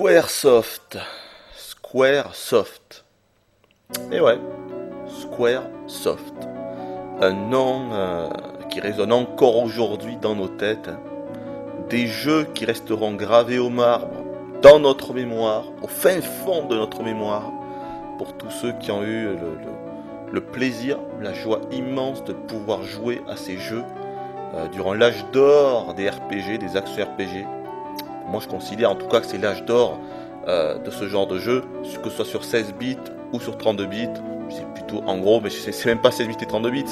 Squaresoft. Squaresoft. Et ouais, Squaresoft. Un nom qui résonne encore aujourd'hui dans nos têtes. Des jeux qui resteront gravés au marbre, dans notre mémoire, au fin fond de notre mémoire, pour tous ceux qui ont eu le plaisir, la joie immense de pouvoir jouer à ces jeux durant l'âge d'or des RPG, des action RPG. Moi je considère en tout cas que c'est l'âge d'or de ce genre de jeu, que ce soit sur 16 bits ou sur 32 bits. C'est plutôt en gros, mais c'est même pas 16 bits et 32 bits,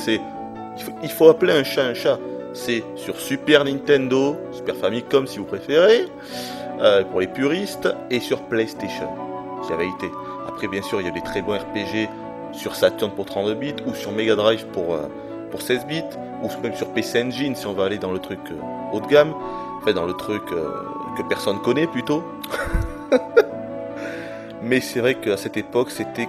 il faut appeler un chat un chat. C'est sur Super Nintendo, Super Famicom si vous préférez, pour les puristes, et sur PlayStation, si la vérité. Après bien sûr il y a des très bons RPG sur Saturn pour 32 bits, ou sur Mega Drive pour 16 bits, ou même sur PC Engine si on va aller dans le truc haut de gamme, enfin dans le truc que personne connaît plutôt. Mais c'est vrai qu'à cette époque c'était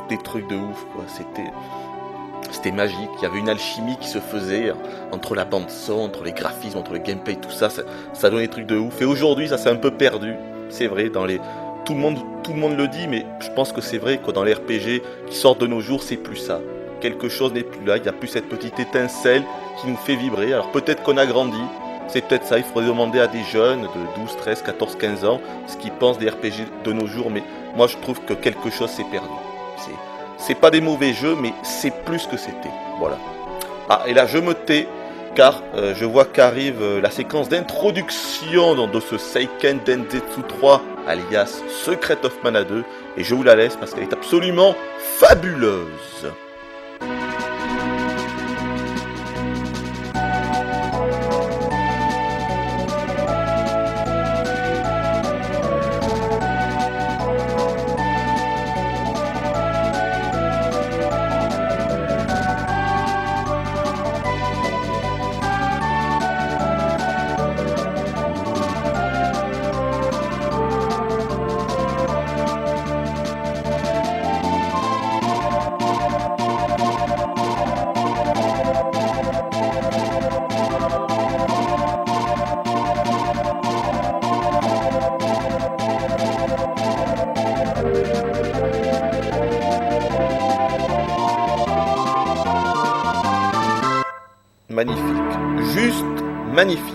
des trucs de ouf quoi, c'était magique, il y avait une alchimie qui se faisait entre la bande son, entre les graphismes, entre le gameplay, tout ça, ça donnait des trucs de ouf. Et aujourd'hui ça s'est un peu perdu, c'est vrai, tout le monde le dit, mais je pense que c'est vrai que dans les RPG qui sortent de nos jours, c'est plus ça. Quelque chose n'est plus là, il n'y a plus cette petite étincelle qui nous fait vibrer. Alors peut-être qu'on a grandi, c'est peut-être ça, il faudrait demander à des jeunes de 12, 13, 14, 15 ans ce qu'ils pensent des RPG de nos jours, mais moi je trouve que quelque chose s'est perdu. C'est pas des mauvais jeux, mais c'est plus que c'était. Voilà. Ah, et là je me tais, car je vois qu'arrive la séquence d'introduction de ce Seiken Densetsu 3, alias Secret of Mana 2, et je vous la laisse parce qu'elle est absolument fabuleuse. Magnifique, juste magnifique,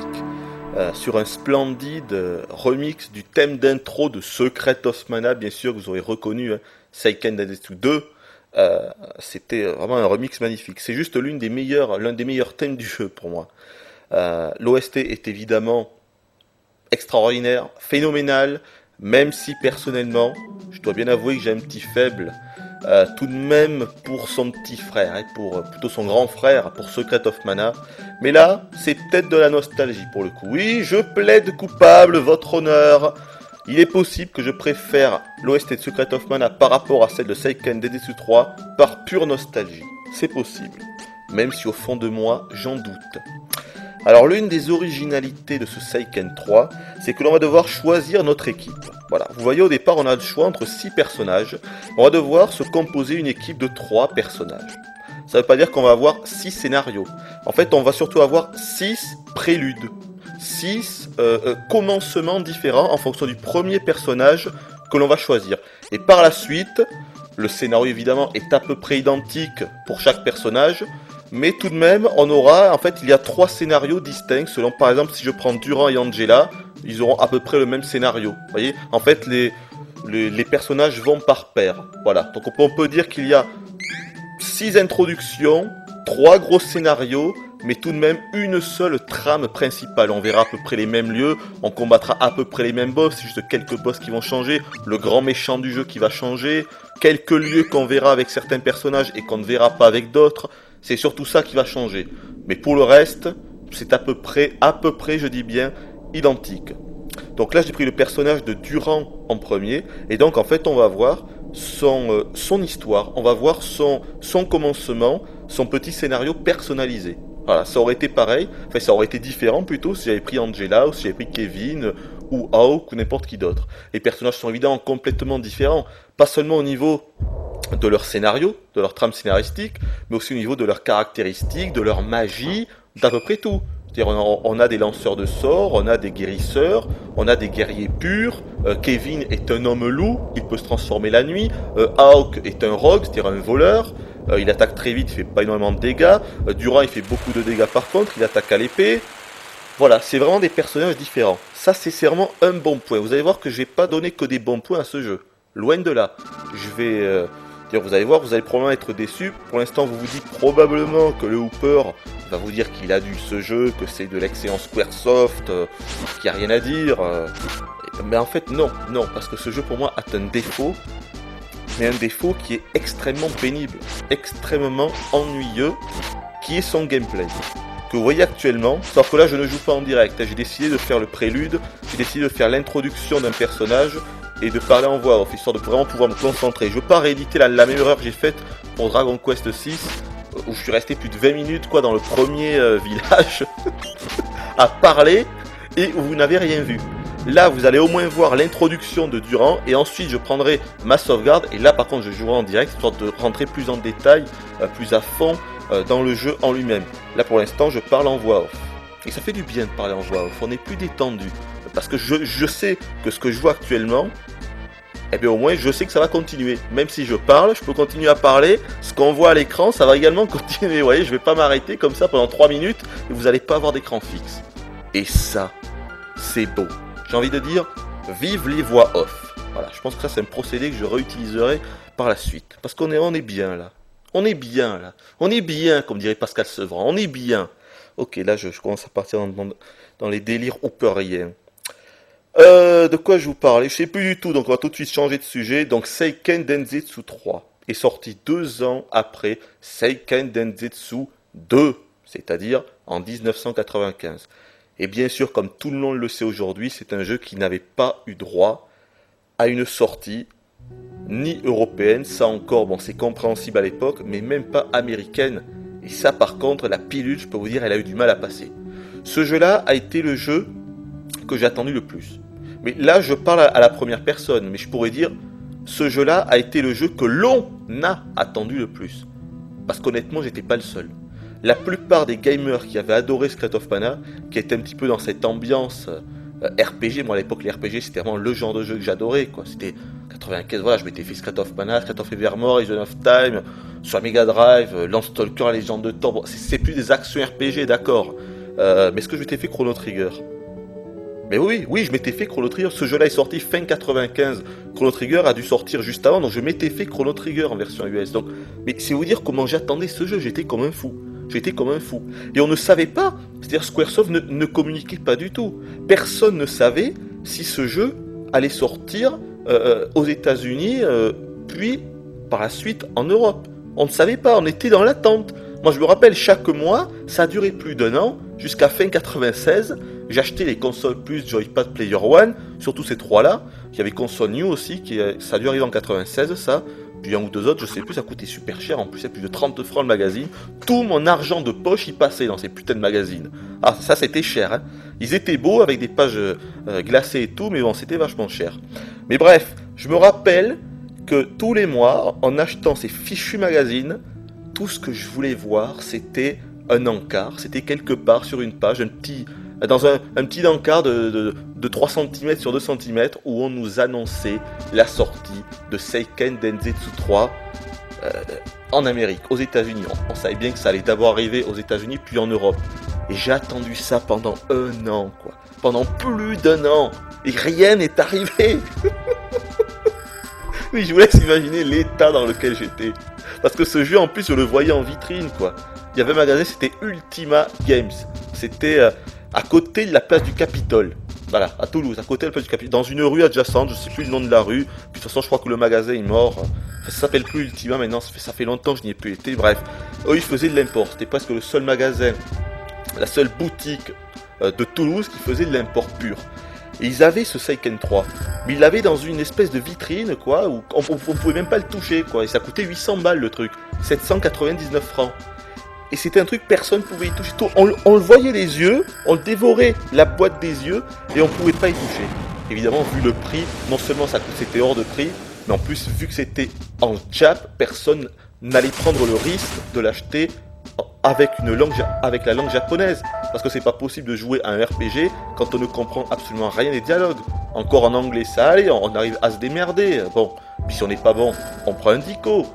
sur un splendide remix du thème d'intro de Secret of Mana, bien sûr, que vous aurez reconnu, hein, Seiken Densetsu 2, c'était vraiment un remix magnifique. C'est juste l'un des meilleurs thèmes du jeu pour moi. L'OST est évidemment extraordinaire, phénoménal, même si personnellement, je dois bien avouer que j'ai un petit faible tout de même pour son petit frère, et pour plutôt son grand frère, pour Secret of Mana. Mais là, c'est peut-être de la nostalgie pour le coup. Oui, je plaide coupable, votre honneur. Il est possible que je préfère l'OST de Secret of Mana par rapport à celle de Seiken Densetsu 3 par pure nostalgie. C'est possible, même si au fond de moi, j'en doute. Alors l'une des originalités de ce Seiken 3, c'est que l'on va devoir choisir notre équipe. Voilà, vous voyez au départ on a le choix entre 6 personnages, on va devoir se composer une équipe de 3 personnages. Ça ne veut pas dire qu'on va avoir 6 scénarios, en fait on va surtout avoir 6 préludes, 6 commencements différents en fonction du premier personnage que l'on va choisir. Et par la suite, le scénario évidemment est à peu près identique pour chaque personnage, mais tout de même, il y a 3 scénarios distincts, selon par exemple si je prends Durand et Angela, ils auront à peu près le même scénario. Vous voyez, en fait les personnages vont par paire. Voilà, donc on peut dire qu'il y a 6 introductions, 3 gros scénarios, mais tout de même une seule trame principale. On verra à peu près les mêmes lieux, on combattra à peu près les mêmes boss, c'est juste quelques boss qui vont changer, le grand méchant du jeu qui va changer, quelques lieux qu'on verra avec certains personnages et qu'on ne verra pas avec d'autres. C'est surtout ça qui va changer. Mais pour le reste, c'est à peu près, je dis bien, identique. Donc là, j'ai pris le personnage de Durand en premier. Et donc, en fait, on va voir son histoire. On va voir son commencement, son petit scénario personnalisé. Voilà, ça aurait été pareil. Enfin, ça aurait été différent plutôt si j'avais pris Angela ou si j'avais pris Kevin ou Hawk ou n'importe qui d'autre. Les personnages sont évidemment complètement différents. Pas seulement au niveau de leur scénario, de leur trame scénaristique, mais aussi au niveau de leurs caractéristiques, de leur magie, d'à peu près tout. C'est-à-dire on a des lanceurs de sorts, on a des guérisseurs, on a des guerriers purs. Kevin est un homme loup, il peut se transformer la nuit. Hawk est un rogue, c'est-à-dire un voleur. Il attaque très vite, il fait pas énormément de dégâts. Durant, il fait beaucoup de dégâts par contre, il attaque à l'épée. Voilà, c'est vraiment des personnages différents. Ça, c'est vraiment un bon point. Vous allez voir que j'ai pas donné que des bons points à ce jeu. Loin de là. Je vais... vous allez voir, vous allez probablement être déçus. Pour l'instant, vous vous dites probablement que le Hooper va vous dire qu'il a dû ce jeu, que c'est de l'excellent Squaresoft, qu'il n'y a rien à dire. Mais en fait, non, parce que ce jeu pour moi a un défaut, mais un défaut qui est extrêmement pénible, extrêmement ennuyeux, qui est son gameplay. Que vous voyez actuellement, sauf que là je ne joue pas en direct, j'ai décidé de faire le prélude, j'ai décidé de faire l'introduction d'un personnage et de parler en voix off, histoire de vraiment pouvoir me concentrer. Je veux pas rééditer la même erreur que j'ai faite pour Dragon Quest 6, où je suis resté plus de 20 minutes dans le premier village, à parler, et où vous n'avez rien vu. Là, vous allez au moins voir l'introduction de Durant, et ensuite je prendrai ma sauvegarde, et là par contre je jouerai en direct, histoire de rentrer plus en détail, plus à fond, dans le jeu en lui-même. Là pour l'instant je parle en voix off. Et ça fait du bien de parler en voix off, on est plus détendu. Parce que je sais que ce que je vois actuellement, eh bien au moins je sais que ça va continuer. Même si je parle, je peux continuer à parler. Ce qu'on voit à l'écran, ça va également continuer. Vous voyez, je vais pas m'arrêter comme ça pendant 3 minutes et vous n'allez pas avoir d'écran fixe. Et ça, c'est beau. J'ai envie de dire, vive les voix off. Voilà, je pense que ça c'est un procédé que je réutiliserai par la suite. Parce qu'on est bien là. On est bien là, on est bien, comme dirait Pascal Sevran, on est bien. Ok, là je commence à partir dans les délires hooperiens. De quoi je vous parlais? Je sais plus du tout, donc on va tout de suite changer de sujet. Donc Seiken Densetsu 3 est sorti 2 ans après Seiken Densetsu 2, c'est-à-dire en 1995. Et bien sûr, comme tout le monde le sait aujourd'hui, c'est un jeu qui n'avait pas eu droit à une sortie ni européenne, ça encore, bon c'est compréhensible à l'époque, mais même pas américaine. Et ça par contre, la pilule, je peux vous dire, elle a eu du mal à passer. Ce jeu-là a été le jeu que j'ai attendu le plus. Mais là, je parle à la première personne, mais je pourrais dire, ce jeu-là a été le jeu que l'on a attendu le plus. Parce qu'honnêtement, j'étais pas le seul. La plupart des gamers qui avaient adoré Secret of Mana, qui étaient un petit peu dans cette ambiance RPG, moi à l'époque les RPG c'était vraiment le genre de jeu que j'adorais, quoi. C'était 95, voilà, je m'étais fait Secret of Mana, Secret of Evermore, Agent of Time, sur la Mega Drive, Landstalker, la Légende de Temps, bon, c'est plus des actions RPG, d'accord. Mais est-ce que je m'étais fait Chrono Trigger? Mais oui, je m'étais fait Chrono Trigger, ce jeu-là est sorti fin 95, Chrono Trigger a dû sortir juste avant, donc je m'étais fait Chrono Trigger en version US, donc, mais c'est vous dire comment j'attendais ce jeu, j'étais comme un fou. Et on ne savait pas, c'est-à-dire Squaresoft ne communiquait pas du tout. Personne ne savait si ce jeu allait sortir aux États-Unis, puis par la suite en Europe. On ne savait pas, on était dans l'attente. Moi je me rappelle, chaque mois, ça a duré plus d'1 an, jusqu'à fin 96, j'achetais les consoles plus Joypad Player One, surtout ces 3-là. Il y avait console New aussi, ça a dû arriver en 96 ça. Puis un ou deux autres, je sais plus, ça coûtait super cher, en plus c'est plus de 30 francs le magazine. Tout mon argent de poche y passait dans ces putains de magazines. Ah, ça c'était cher, hein. Ils étaient beaux avec des pages glacées et tout, mais bon, c'était vachement cher. Mais bref, je me rappelle que tous les mois, en achetant ces fichus magazines, tout ce que je voulais voir, c'était un encart, c'était quelque part sur une page, dans un petit encart de 3 cm sur 2 cm où on nous annonçait la sortie de Seiken Densetsu 3 en Amérique, aux États-Unis. On savait bien que ça allait d'abord arriver aux États-Unis puis en Europe. Et j'ai attendu ça pendant 1 an, quoi. Pendant plus d'1 an. Et rien n'est arrivé. Oui, je vous laisse imaginer l'état dans lequel j'étais. Parce que ce jeu, en plus, je le voyais en vitrine, quoi. Il y avait un magasin, c'était Ultima Games. C'était à côté de la place du Capitole. Voilà, à Toulouse, à côté de la place du Capitole. Dans une rue adjacente, je sais plus le nom de la rue. Puis de toute façon, je crois que le magasin est mort. Enfin, ça s'appelle plus Ultima maintenant, ça fait longtemps que je n'y ai plus été. Bref, eux, ils faisaient de l'import. C'était presque le seul magasin, la seule boutique de Toulouse qui faisait de l'import pur. Et ils avaient ce Seiken 3, mais ils l'avaient dans une espèce de vitrine, quoi, où on pouvait même pas le toucher, quoi. Et ça coûtait 800 balles le truc, 799 francs. Et c'était un truc, personne pouvait y toucher. On le voyait les yeux, on le dévorait la boîte des yeux, et on pouvait pas y toucher. Évidemment, vu le prix, non seulement c'était hors de prix, mais en plus, vu que c'était en Jap, personne n'allait prendre le risque de l'acheter avec la langue japonaise. Parce que c'est pas possible de jouer à un RPG quand on ne comprend absolument rien des dialogues. Encore en anglais, ça allait, on arrive à se démerder. Bon, puis si on n'est pas bon, on prend un dico.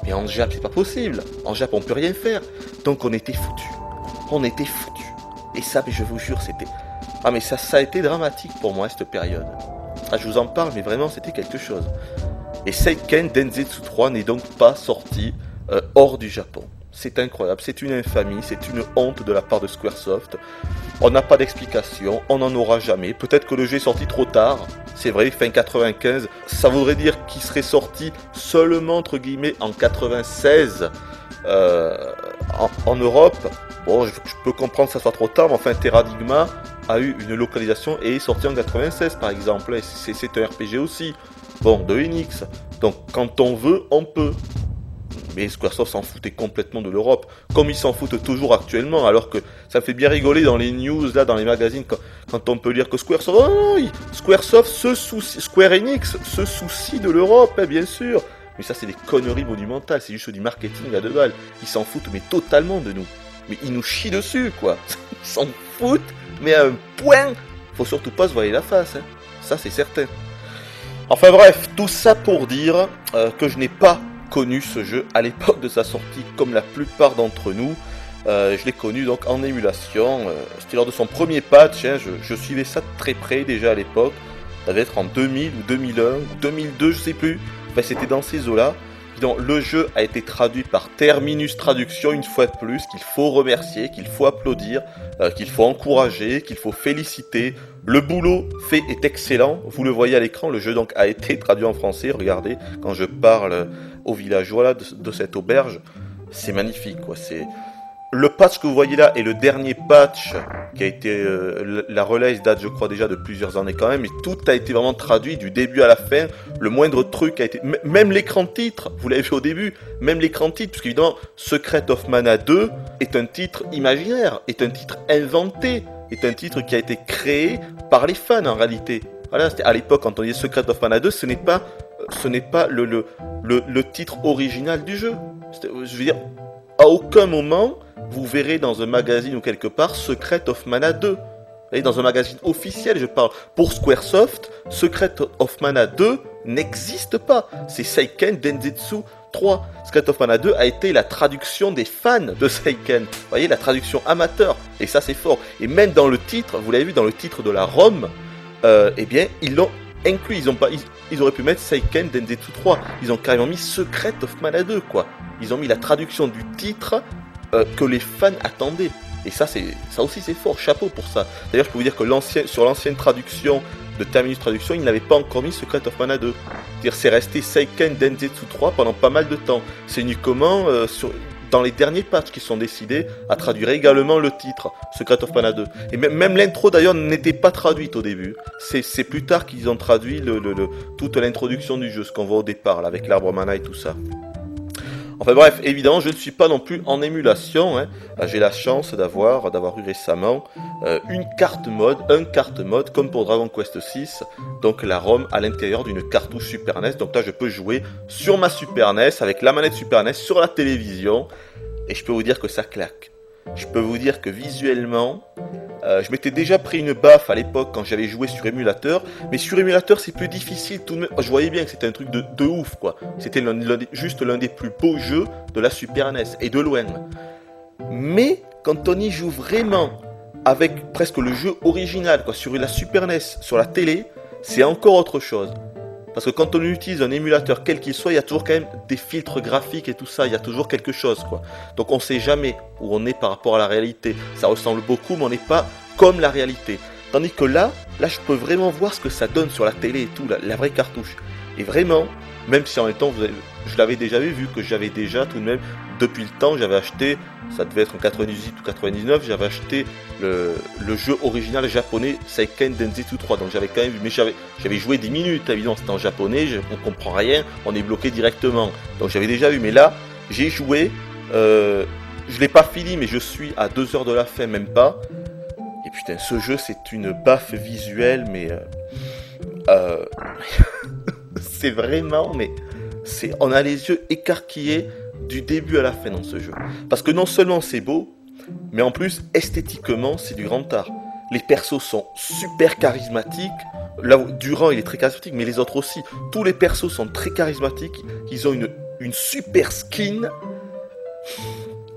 Mais en Jap, c'est pas possible. En Jap, on peut rien faire. Donc on était foutus. On était foutus. Et ça, mais je vous jure, c'était... Ah mais ça a été dramatique pour moi, cette période. Ah, je vous en parle, mais vraiment, c'était quelque chose. Et Seiken Densetsu 3 n'est donc pas sorti hors du Japon. C'est incroyable, c'est une infamie, c'est une honte de la part de Squaresoft. On n'a pas d'explication, on n'en aura jamais. Peut-être que le jeu est sorti trop tard, c'est vrai, fin 95. Ça voudrait dire qu'il serait sorti seulement, entre guillemets, en 96 en Europe. Bon, je peux comprendre que ça soit trop tard, mais enfin, Terradigma a eu une localisation et est sorti en 96, par exemple. C'est un RPG aussi. Bon, de Enix. Donc, quand on veut, on peut. Mais Squaresoft s'en foutait complètement de l'Europe, comme ils s'en foutent toujours actuellement, alors que ça fait bien rigoler dans les news, là, dans les magazines, quand on peut lire que Squaresoft, oh non, Squaresoft Square Enix se soucie de l'Europe, hein, bien sûr. Mais ça, c'est des conneries monumentales, c'est juste du marketing à 2 balles. Ils s'en foutent, mais totalement de nous. Mais ils nous chient dessus, quoi. Ils s'en foutent, mais à un point. Faut surtout pas se voiler la face, hein. Ça, c'est certain. Enfin bref, tout ça pour dire que je n'ai pas connu ce jeu à l'époque de sa sortie, comme la plupart d'entre nous. Je l'ai connu donc en émulation. C'était lors de son premier patch. Hein, je suivais ça de très près déjà à l'époque. Ça devait être en 2000 ou 2001 ou 2002, je sais plus. Enfin, c'était dans ces eaux-là. Donc, le jeu a été traduit par Terminus Traduction une fois de plus, qu'il faut remercier, qu'il faut applaudir, qu'il faut encourager, qu'il faut féliciter. Le boulot fait est excellent. Vous le voyez à l'écran. Le jeu donc a été traduit en français. Regardez, quand je parle aux villageois là, de cette auberge, c'est magnifique, quoi. C'est le patch que vous voyez là est le dernier patch qui a été la release date, je crois, déjà de plusieurs années quand même, et tout a été vraiment traduit du début à la fin. Le moindre truc a été, même l'écran de titre, vous l'avez vu au début, même l'écran de titre, parce qu'évidemment Secret of Mana 2 est un titre imaginaire, est un titre inventé, est un titre qui a été créé par les fans en réalité. Voilà, c'était à l'époque quand on disait Secret of Mana 2, ce n'est pas le titre original du jeu. Je veux dire, à aucun moment vous verrez dans un magazine ou quelque part Secret of Mana 2. Et dans un magazine officiel, je parle pour Squaresoft, Secret of Mana 2 n'existe pas. C'est Seiken Densetsu 3. Secret of Mana 2 a été la traduction des fans de Seiken. Vous voyez, la traduction amateur. Et ça, c'est fort. Et même dans le titre, vous l'avez vu dans le titre de la ROM, eh bien, ils l'ont inclus. Ils auraient pu mettre Seiken Densetsu 3. Ils ont carrément mis Secret of Mana 2, quoi. Ils ont mis la traduction du titre que les fans attendaient. Et ça aussi c'est fort, chapeau pour ça. D'ailleurs, je peux vous dire que sur l'ancienne traduction de Terminus Traduction, ils n'avaient pas encore mis Secret of Mana 2. C'est-à-dire, c'est resté Seiken Densetsu 3 pendant pas mal de temps. C'est uniquement dans les derniers patchs qui sont décidés à traduire également le titre, Secret of Mana 2. Et même l'intro d'ailleurs n'était pas traduite au début. C'est plus tard qu'ils ont traduit toute l'introduction du jeu, ce qu'on voit au départ, là, avec l'arbre mana et tout ça. Enfin bref, évidemment, je ne suis pas non plus en émulation. Hein. J'ai la chance d'avoir eu récemment un carte mode, comme pour Dragon Quest VI, donc la ROM à l'intérieur d'une cartouche Super NES. Donc là, je peux jouer sur ma Super NES, avec la manette Super NES, sur la télévision, et je peux vous dire que ça claque. Je peux vous dire que visuellement, je m'étais déjà pris une baffe à l'époque quand j'avais joué sur émulateur, mais sur émulateur c'est plus difficile tout de même. Je voyais bien que c'était un truc de ouf, quoi. C'était juste l'un des plus beaux jeux de la Super NES, et de loin. Mais quand on y joue vraiment avec presque le jeu original, quoi, sur la Super NES, sur la télé, c'est encore autre chose. Parce que quand on utilise un émulateur quel qu'il soit, il y a toujours quand même des filtres graphiques et tout ça, il y a toujours quelque chose, quoi. Donc on sait jamais où on est par rapport à la réalité. Ça ressemble beaucoup, mais on n'est pas comme la réalité. Tandis que là, je peux vraiment voir ce que ça donne sur la télé et tout, la vraie cartouche. Et vraiment, même si en même temps, je l'avais déjà vu, que j'avais déjà tout de même, depuis le temps, j'avais acheté, ça devait être en 98 ou 99, j'avais acheté le jeu original japonais Seiken Densetsu 3, donc j'avais quand même vu, mais j'avais joué 10 minutes, évidemment, c'était en japonais, on comprend rien, on est bloqué directement, donc j'avais déjà vu, mais là, j'ai joué, je l'ai pas fini, mais je suis à 2 heures de la fin, même pas, et putain, ce jeu, c'est une baffe visuelle, mais c'est vraiment, mais on a les yeux écarquillés du début à la fin dans ce jeu. Parce que non seulement c'est beau, mais en plus, esthétiquement, c'est du grand art. Les persos sont super charismatiques. Là, Durand, il est très charismatique, mais les autres aussi. Tous les persos sont très charismatiques. Ils ont une super skin.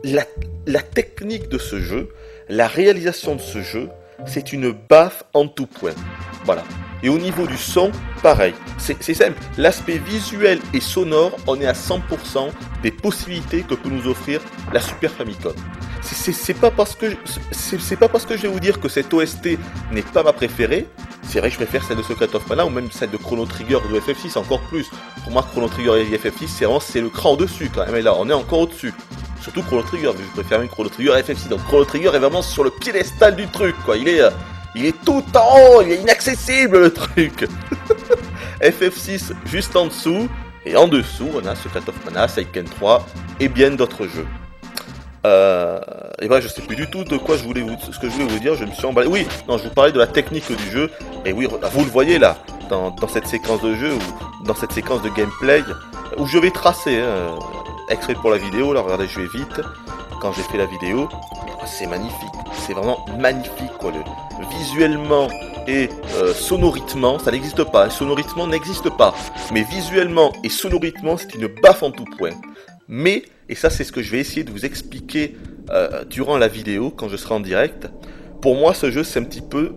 La technique de ce jeu, la réalisation de ce jeu, c'est une baffe en tout point. Voilà. Et au niveau du son, pareil. C'est simple. L'aspect visuel et sonore, on est à 100% des possibilités que peut nous offrir la Super Famicom. C'est pas parce que je vais vous dire que cette OST n'est pas ma préférée. C'est vrai que je préfère celle de Secret of Mana ou même celle de Chrono Trigger ou de FF6 encore plus. Pour moi, Chrono Trigger et FF6, c'est le cran au-dessus quand même. Et là, on est encore au-dessus. Surtout Chrono Trigger, je préfère même Chrono Trigger et FF6. Donc Chrono Trigger est vraiment sur le piédestal du truc, quoi. Il est tout en haut, il est inaccessible le truc. FF6 juste en dessous. Et en dessous, on a Secret of Mana, Seiken 3 et bien d'autres jeux. Et ben je sais plus du tout de quoi ce que je voulais vous dire, je me suis emballé. Oui, non, je vous parlais de la technique du jeu. Et oui, vous le voyez là, dans cette séquence de jeu ou dans cette séquence de gameplay où je vais tracer, extrait pour la vidéo. Là, regardez, je vais vite. Quand j'ai fait la vidéo, c'est magnifique, c'est vraiment magnifique quoi. Visuellement et sonoriquement, ça n'existe pas. Sonoriquement n'existe pas, mais visuellement et sonoriquement, c'est une baffe en tout point. Mais, et ça c'est ce que je vais essayer de vous expliquer durant la vidéo, quand je serai en direct, pour moi ce jeu c'est un petit peu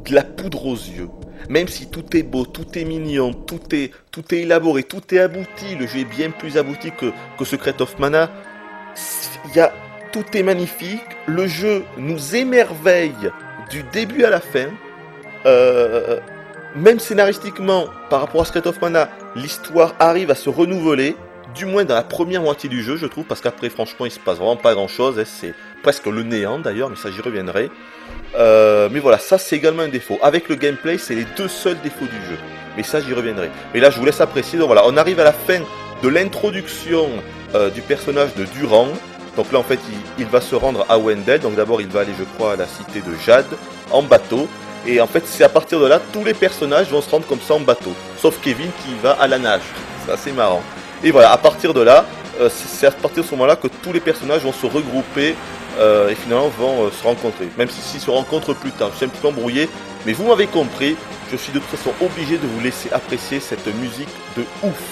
de la poudre aux yeux. Même si tout est beau, tout est mignon, tout est élaboré, tout est abouti, le jeu est bien plus abouti que Secret of Mana, tout est magnifique, le jeu nous émerveille du début à la fin, même scénaristiquement, par rapport à Secret of Mana, l'histoire arrive à se renouveler, du moins dans la première moitié du jeu, je trouve, parce qu'après, franchement, il se passe vraiment pas grand-chose, c'est presque le néant d'ailleurs, mais ça j'y reviendrai. Mais voilà, ça c'est également un défaut. Avec le gameplay, c'est les deux seuls défauts du jeu, mais ça j'y reviendrai. Mais là, je vous laisse apprécier. Donc voilà, on arrive à la fin de l'introduction du personnage de Durand. Donc là, en fait, il va se rendre à Wendell. Donc d'abord, il va aller, je crois, à la cité de Jade, en bateau. Et en fait, c'est à partir de là, tous les personnages vont se rendre comme ça en bateau. Sauf Kevin qui va à la nage. C'est assez marrant. Et voilà, à partir de là, c'est à partir de ce moment-là que tous les personnages vont se regrouper et finalement vont se rencontrer. Même s'ils se rencontrent plus tard. Je suis un petit peu embrouillé, mais vous m'avez compris. Je suis de toute façon obligé de vous laisser apprécier cette musique de ouf.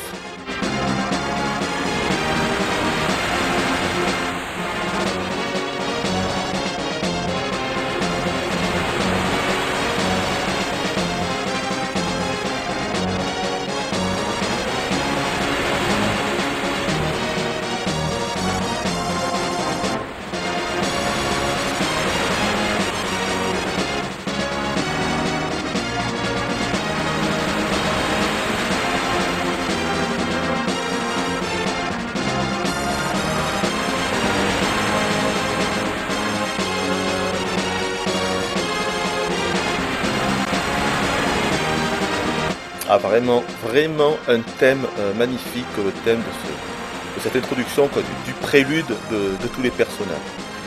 Ah vraiment un thème magnifique, le thème de cette introduction, quoi, du prélude de tous les personnages.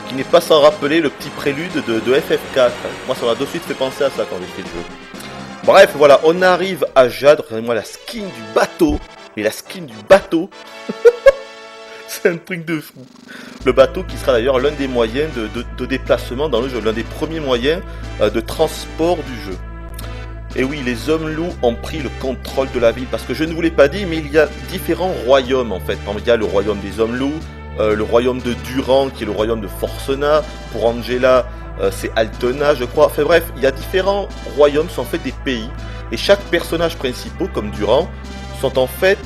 Qui n'est pas sans rappeler le petit prélude de FF4. Moi ça m'a de suite fait penser à ça quand j'ai fait le jeu. Bref, voilà, on arrive à Jade, regardez-moi la skin du bateau. Et la skin du bateau, c'est un truc de fou. Le bateau qui sera d'ailleurs l'un des moyens de déplacement dans le jeu, l'un des premiers moyens de transport du jeu. Et oui, les hommes loups ont pris le contrôle de la ville, parce que je ne vous l'ai pas dit, mais il y a différents royaumes en fait. Il y a le royaume des hommes loups, le royaume de Durand qui est le royaume de Forcena, pour Angela c'est Altena je crois. Enfin bref, il y a différents royaumes, sont en fait des pays, et chaque personnage principal comme Durand sont en fait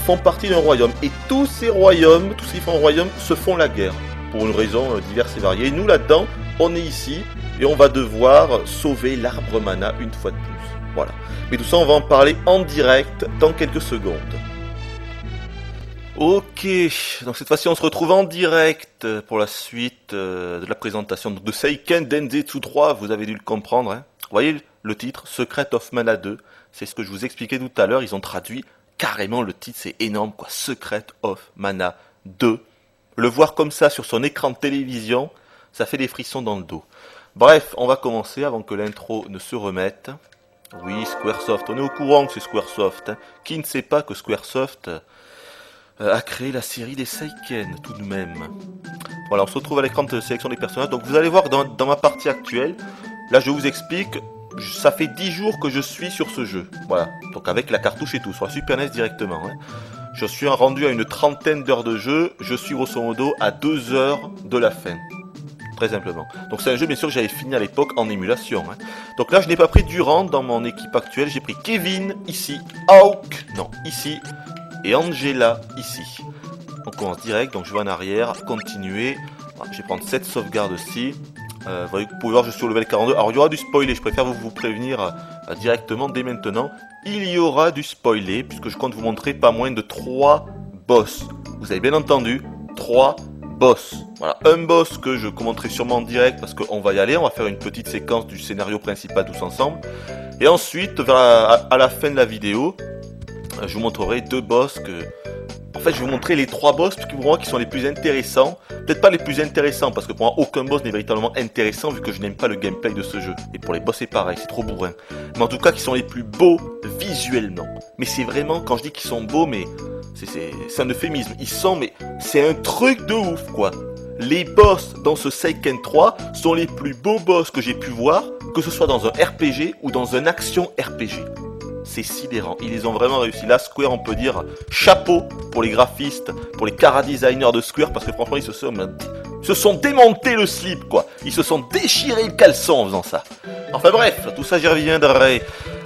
font partie d'un royaume. Et tous ces royaumes, tous ces différents royaumes se font la guerre, pour une raison diverse et variée. Et nous là-dedans, on est ici, et on va devoir sauver l'arbre mana une fois de plus. Voilà. Mais tout ça, on va en parler en direct dans quelques secondes. Ok, donc cette fois-ci on se retrouve en direct pour la suite de la présentation de Seiken Densetsu 3, vous avez dû le comprendre. Hein. Vous voyez le titre, Secret of Mana 2, c'est ce que je vous expliquais tout à l'heure, ils ont traduit carrément le titre, c'est énorme quoi, Secret of Mana 2. Le voir comme ça sur son écran de télévision, ça fait des frissons dans le dos. Bref, on va commencer avant que l'intro ne se remette. Oui, Squaresoft, on est au courant que c'est Squaresoft. Hein. Qui ne sait pas que Squaresoft a créé la série des Seiken, tout de même. Voilà, on se retrouve à l'écran de sélection des personnages. Donc vous allez voir dans ma partie actuelle, là je vous explique, ça fait 10 jours que je suis sur ce jeu. Voilà, donc avec la cartouche et tout, sur la Super NES directement. Hein. Je suis rendu à une trentaine d'heures de jeu, je suis grosso modo à 2 heures de la fin. Très simplement. Donc c'est un jeu bien sûr que j'avais fini à l'époque en émulation. Hein. Donc là je n'ai pas pris Durand dans mon équipe actuelle, j'ai pris Kevin ici, Hawk, non, ici, et Angela ici. On commence direct, donc je vais en arrière, continuer. Voilà, je vais prendre cette sauvegarde aussi. Vous pouvez voir, je suis au level 42. Alors il y aura du spoiler, je préfère vous prévenir directement dès maintenant. Il y aura du spoiler, puisque je compte vous montrer pas moins de 3 boss. Vous avez bien entendu, 3 boss. Voilà, un boss que je commenterai sûrement en direct, parce qu'on va y aller, on va faire une petite séquence du scénario principal tous ensemble. Et ensuite, à la fin de la vidéo, je vous montrerai 2 boss que... En fait, je vais vous montrer les 3 boss pour moi qui sont les plus intéressants. Peut-être pas les plus intéressants, parce que pour moi, aucun boss n'est véritablement intéressant vu que je n'aime pas le gameplay de ce jeu. Et pour les boss, c'est pareil, c'est trop bourrin. Mais en tout cas, qui sont les plus beaux visuellement. Mais c'est vraiment, quand je dis qu'ils sont beaux, mais c'est un euphémisme. Ils sont, mais c'est un truc de ouf, quoi. Les boss dans ce Seiken 3 sont les plus beaux boss que j'ai pu voir, que ce soit dans un RPG ou dans un action RPG. C'est sidérant, ils les ont vraiment réussi. Là, Square, on peut dire chapeau pour les graphistes, pour les chara-designers de Square, parce que franchement, ils se sont démontés le slip, quoi. Ils se sont déchirés le caleçon en faisant ça. Enfin bref, tout ça, j'y reviendrai.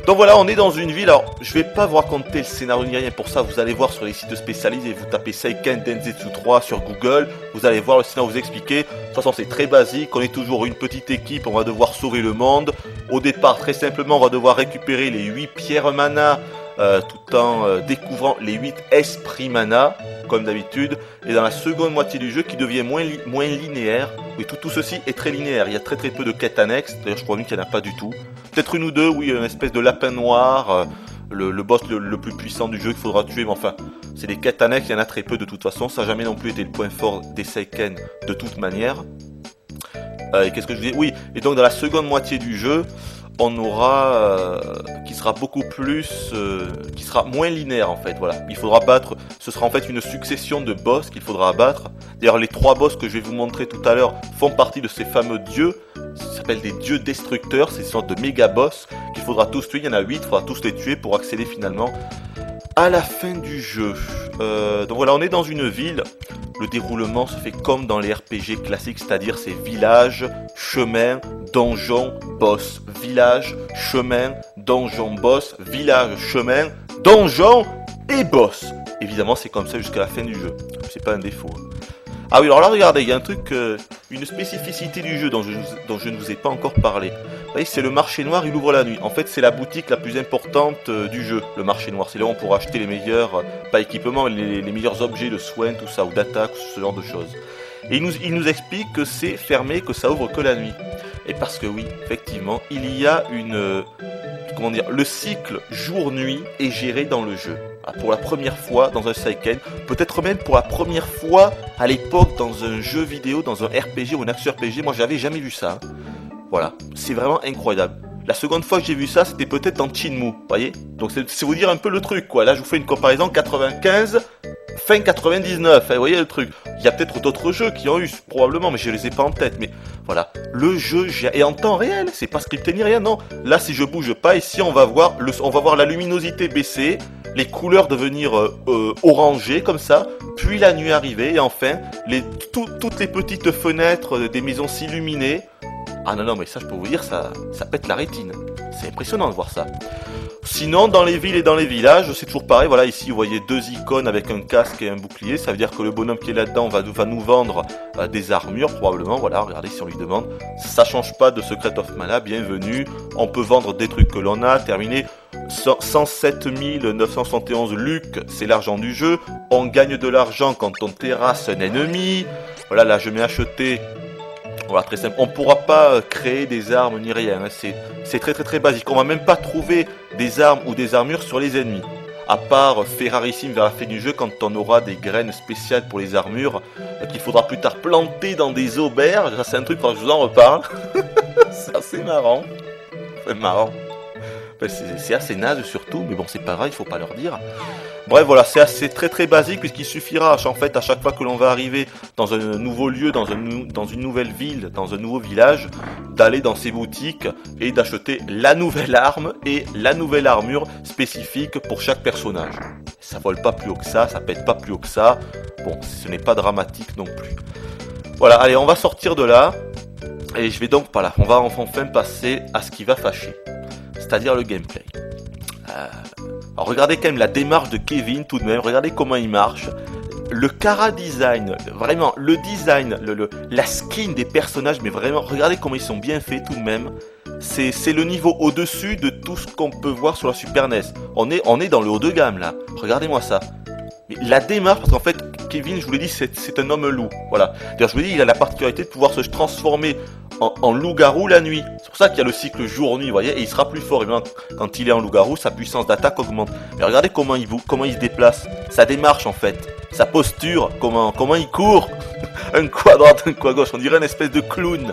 Donc voilà, on est dans une ville. Alors, je vais pas vous raconter le scénario ni rien pour ça. Vous allez voir sur les sites spécialisés. Vous tapez Seiken Densetsu 3 sur Google. Vous allez voir le scénario vous expliquer. De toute façon, c'est très basique. On est toujours une petite équipe. On va devoir sauver le monde. Au départ, très simplement, on va devoir récupérer les 8 pierres mana tout en découvrant les 8 esprits mana, comme d'habitude. Et dans la seconde moitié du jeu, qui devient moins linéaire. Oui, tout ceci est très linéaire. Il y a très très peu de quêtes annexes. D'ailleurs, je crois même qu'il n'y en a pas du tout. Peut-être une ou deux, oui, une espèce de lapin noir, le boss le plus puissant du jeu qu'il faudra tuer, mais enfin, c'est des quêtes annexes, il y en a très peu de toute façon, ça n'a jamais non plus été le point fort des Seiken de toute manière. Et qu'est-ce que je disais ? Oui, et donc dans la seconde moitié du jeu, on aura qui sera beaucoup plus, qui sera moins linéaire en fait, voilà. Il faudra battre, ce sera en fait une succession de boss qu'il faudra abattre. D'ailleurs, les 3 boss que je vais vous montrer tout à l'heure font partie de ces fameux dieux. Ça s'appelle des dieux destructeurs, c'est une sorte de méga boss qu'il faudra tous tuer, il y en a 8, il faudra tous les tuer pour accéder finalement à la fin du jeu. Donc voilà, on est dans une ville, le déroulement se fait comme dans les RPG classiques, c'est-à-dire c'est village, chemin, donjon, boss, village, chemin, donjon, boss, village, chemin, donjon et boss. Évidemment, c'est comme ça jusqu'à la fin du jeu, c'est pas un défaut. Ah oui, alors là, regardez, il y a un truc, une spécificité du jeu dont je ne vous ai pas encore parlé. Vous voyez, c'est le marché noir, il ouvre la nuit. En fait, c'est la boutique la plus importante du jeu, le marché noir. C'est là où on pourra acheter les meilleurs, pas équipements, mais les meilleurs objets de soins, tout ça, ou d'attaque, ce genre de choses. Et il nous explique que c'est fermé, que ça ouvre que la nuit. Et parce que oui, effectivement, il y a le cycle jour-nuit est géré dans le jeu. Pour la première fois dans un Seiken, peut-être même pour la première fois à l'époque dans un jeu vidéo, dans un RPG ou un action RPG, moi j'avais jamais vu ça. Voilà, c'est vraiment incroyable. La seconde fois que j'ai vu ça, c'était peut-être dans Shenmue, voyez. Donc c'est vous dire un peu le truc, quoi. Là, je vous fais une comparaison 95, fin 99, vous voyez le truc. Il y a peut-être d'autres jeux qui ont eu, probablement, mais je les ai pas en tête. Mais voilà, le jeu est en temps réel, c'est pas scripté ni rien, non. Là, si je bouge pas, ici, on va voir la luminosité baisser, les couleurs devenir orangées comme ça, puis la nuit arriver, et enfin, toutes les petites fenêtres des maisons s'illuminer. Ah non, mais ça, je peux vous dire, ça pète la rétine. C'est impressionnant de voir ça. Sinon, dans les villes et dans les villages, c'est toujours pareil. Voilà, ici, vous voyez 2 icônes avec un casque et un bouclier. Ça veut dire que le bonhomme qui est là-dedans va nous vendre des armures, probablement. Voilà, regardez si on lui demande. Ça change pas de Secret of Mana, bienvenue. On peut vendre des trucs que l'on a, terminé. 107 971 Luc, c'est l'argent du jeu. On gagne de l'argent quand on terrasse un ennemi. Voilà, là, je m'ai acheté... Voilà, très simple. On ne pourra pas créer des armes ni rien. Hein. C'est très très très basique. On va même pas trouver des armes ou des armures sur les ennemis. À part Ferrarissime vers la fin du jeu, quand on aura des graines spéciales pour les armures qu'il faudra plus tard planter dans des auberges. Ça, c'est un truc, quand je vous en reparle. C'est assez marrant. C'est marrant. Enfin, c'est assez naze surtout, mais bon, c'est pas grave, il faut pas leur dire. Bref, voilà, c'est assez très très basique puisqu'il suffira en fait à chaque fois que l'on va arriver dans un nouveau lieu, dans une nouvelle ville, dans un nouveau village, d'aller dans ces boutiques et d'acheter la nouvelle arme et la nouvelle armure spécifique pour chaque personnage. Ça vole pas plus haut que ça pète pas plus haut que ça. Bon, ce n'est pas dramatique non plus. Voilà, allez, on va sortir de là et je vais donc pas là. On va enfin passer à ce qui va fâcher, c'est-à-dire le gameplay. Alors regardez quand même la démarche de Kevin tout de même, regardez comment il marche. Le chara design, vraiment le design, la skin des personnages, mais vraiment regardez comment ils sont bien faits tout de même. C'est le niveau au-dessus de tout ce qu'on peut voir sur la Super NES. On est dans le haut de gamme là, regardez-moi ça. Mais la démarche, parce qu'en fait Kevin, je vous l'ai dit, c'est un homme loup. Voilà. D'ailleurs je vous l'ai dit, il a la particularité de pouvoir se transformer en loup-garou la nuit. C'est pour ça qu'il y a le cycle jour-nuit, vous voyez, et il sera plus fort. Évidemment, quand il est en loup-garou, sa puissance d'attaque augmente. Mais regardez comment il se déplace, sa démarche en fait, sa posture, comment il court. Un coup à droite, un coup à gauche, on dirait une espèce de clown.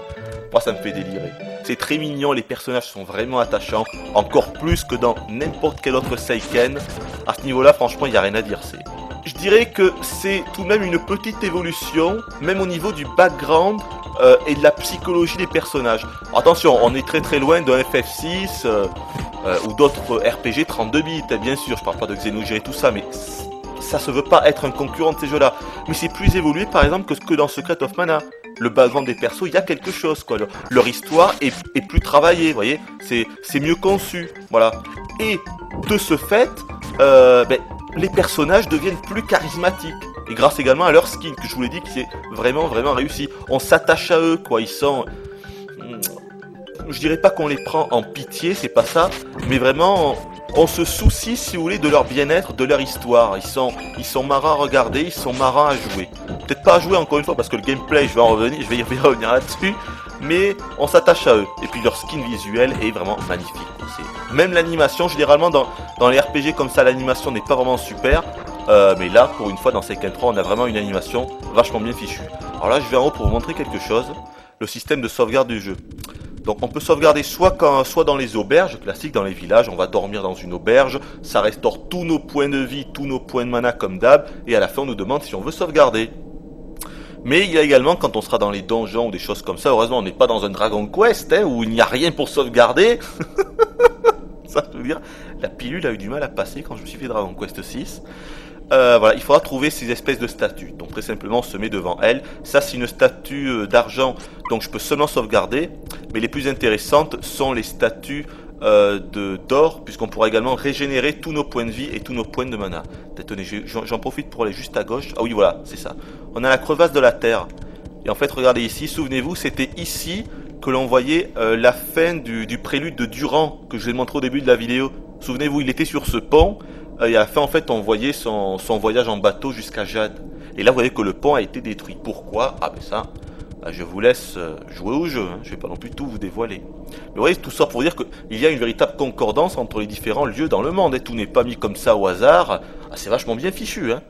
Moi, ça me fait délirer. C'est très mignon, les personnages sont vraiment attachants, encore plus que dans n'importe quel autre Seiken. À ce niveau-là, franchement, il n'y a rien à dire. Je dirais que c'est tout de même une petite évolution, même au niveau du background et de la psychologie des personnages. Alors attention, on est très très loin d'un FF6 ou d'autres RPG 32 bits, bien sûr, je parle pas de Xenogears et tout ça, mais ça se veut pas être un concurrent de ces jeux-là. Mais c'est plus évolué par exemple que dans Secret of Mana. Le background des persos, il y a quelque chose, quoi. Leur histoire est plus travaillée, vous voyez, c'est mieux conçu, voilà. Et de ce fait, les personnages deviennent plus charismatiques. Et grâce également à leur skin, que je vous l'ai dit, qui est vraiment vraiment réussi. On s'attache à eux, quoi. Ils sont... Je dirais pas qu'on les prend en pitié, c'est pas ça. Mais vraiment, on se soucie, si vous voulez, de leur bien-être, de leur histoire. Ils sont marrants à regarder, ils sont marrants à jouer. Peut-être pas à jouer encore une fois, parce que le gameplay, je vais y revenir là-dessus. Mais on s'attache à eux. Et puis leur skin visuel est vraiment magnifique. Même l'animation, généralement dans les RPG comme ça, l'animation n'est pas vraiment super. Mais là, pour une fois, dans Seiken 3, on a vraiment une animation vachement bien fichue. Alors là, je vais en haut pour vous montrer quelque chose. Le système de sauvegarde du jeu. Donc on peut sauvegarder soit dans les auberges classiques, dans les villages, on va dormir dans une auberge, ça restaure tous nos points de vie, tous nos points de mana comme d'hab, et à la fin on nous demande si on veut sauvegarder. Mais il y a également, quand on sera dans les donjons ou des choses comme ça, heureusement on n'est pas dans un Dragon Quest, où il n'y a rien pour sauvegarder. Ça, je veux dire, la pilule a eu du mal à passer quand je me suis fait Dragon Quest 6. Voilà, il faudra trouver ces espèces de statues. Donc très simplement, on se met devant elle. Ça, c'est une statue d'argent, donc je peux seulement sauvegarder. Mais les plus intéressantes sont les statues d'or, puisqu'on pourra également régénérer tous nos points de vie et tous nos points de mana. Attendez, j'en profite pour aller juste à gauche. Ah oui, voilà, c'est ça. On a la crevasse de la terre. Et en fait, regardez ici, souvenez-vous, c'était ici que l'on voyait la fin du prélude de Durand, que je vous ai montré au début de la vidéo. Souvenez-vous, il était sur ce pont. Et à la fin, en fait, on voyait son voyage en bateau jusqu'à Jade. Et là, vous voyez que le pont a été détruit. Pourquoi? Ah ben ça, je vous laisse jouer au jeu. Hein. Je vais pas non plus tout vous dévoiler. Mais vous voyez, tout ça pour dire qu'il y a une véritable concordance entre les différents lieux dans le monde. Et tout n'est pas mis comme ça au hasard. Ah, c'est vachement bien fichu. Hein.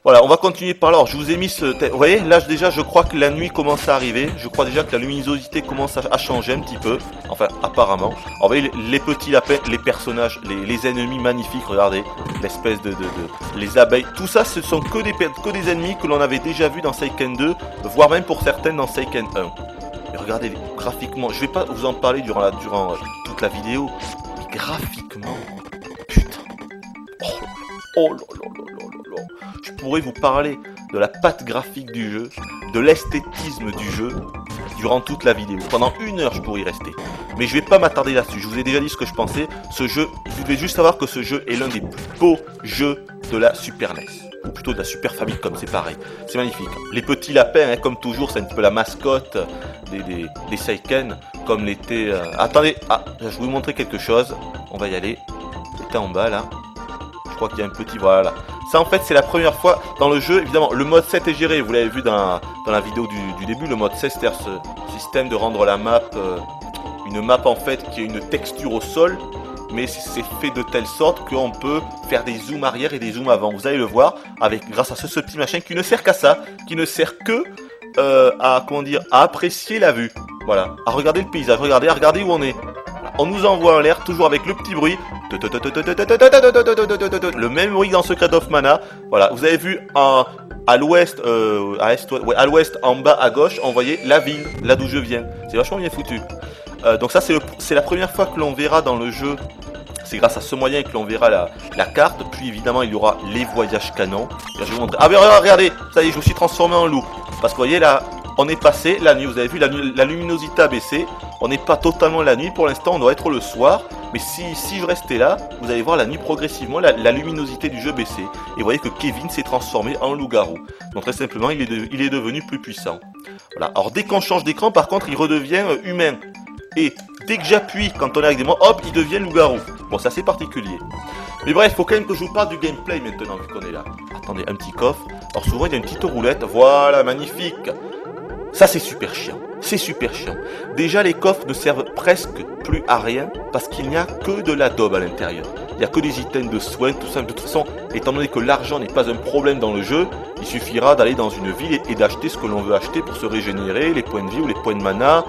Voilà, on va continuer par là. Alors, je vous ai mis ce... Vous voyez, là déjà, je crois que la nuit commence à arriver. Je crois déjà que la luminosité commence à changer un petit peu. Enfin, apparemment. Alors, vous voyez, les petits lapins, les personnages, les ennemis magnifiques, regardez. L'espèce les abeilles. Tout ça, ce sont que des ennemis que l'on avait déjà vus dans Seiken 2, voire même pour certaines dans Seiken 1. Et regardez, graphiquement, je vais pas vous en parler durant toute la vidéo, mais graphiquement, putain. Oh là là là là là là. Je pourrais vous parler de la patte graphique du jeu, de l'esthétisme du jeu, durant toute la vidéo. Pendant 1 heure, je pourrais y rester. Mais je vais pas m'attarder là-dessus. Je vous ai déjà dit ce que je pensais. Ce jeu, vous devez juste savoir que ce jeu est l'un des plus beaux jeux de la Super NES. Ou plutôt de la Super Famicom, c'est pareil. C'est magnifique. Les petits lapins, hein, comme toujours, c'est un petit peu la mascotte des Seiken, comme l'était... Attendez, je vais vous montrer quelque chose. On va y aller. C'était en bas, là. Je crois qu'il y a un petit... Voilà. Ça, en fait, c'est la première fois dans le jeu. Évidemment, le mode 7 est géré. Vous l'avez vu dans la vidéo du début. Le mode 7, c'est-à-dire ce système de rendre la map... une map, en fait, qui a une texture au sol. Mais c'est fait de telle sorte qu'on peut faire des zooms arrière et des zooms avant. Vous allez le voir, grâce à ce petit machin qui ne sert qu'à ça. Qui ne sert que à apprécier la vue. Voilà. À regarder le paysage. Regardez où on est. Voilà. on nous envoie en l'air, toujours avec le petit bruit. Le même bruit dans Secret of Mana. Voilà, vous avez vu à l'ouest, à l'ouest, en bas à gauche, on voyait la ville, là d'où je viens. C'est vachement bien foutu. Donc ça, c'est la première fois que l'on verra dans le jeu. C'est grâce à ce moyen que l'on verra la carte. Puis évidemment, il y aura les voyages canons. Je vais vous montrer. Ah mais regardez, ça y est, je me suis transformé en loup. Parce que vous voyez là, on est passé la nuit. Vous avez vu, la luminosité a baissé. On n'est pas totalement la nuit. Pour l'instant, on doit être le soir. Mais si je restais là, vous allez voir la nuit progressivement, la luminosité du jeu baisser. Et vous voyez que Kevin s'est transformé en loup-garou. Donc très simplement, il est devenu plus puissant. Voilà. Alors dès qu'on change d'écran, par contre, il redevient humain. Et dès que j'appuie, quand on est avec des mots, hop, il devient loup-garou. Bon, c'est assez particulier. Mais bref, il faut quand même que je vous parle du gameplay maintenant, vu qu'on est là. Attendez, un petit coffre. Alors souvent, il y a une petite roulette. Voilà, magnifique. Ça, c'est super chiant. C'est super chiant. Déjà, les coffres ne servent presque plus à rien parce qu'il n'y a que de la daube à l'intérieur. Il n'y a que des items de soins, tout ça. De toute façon, étant donné que l'argent n'est pas un problème dans le jeu, il suffira d'aller dans une ville et d'acheter ce que l'on veut acheter pour se régénérer, les points de vie ou les points de mana,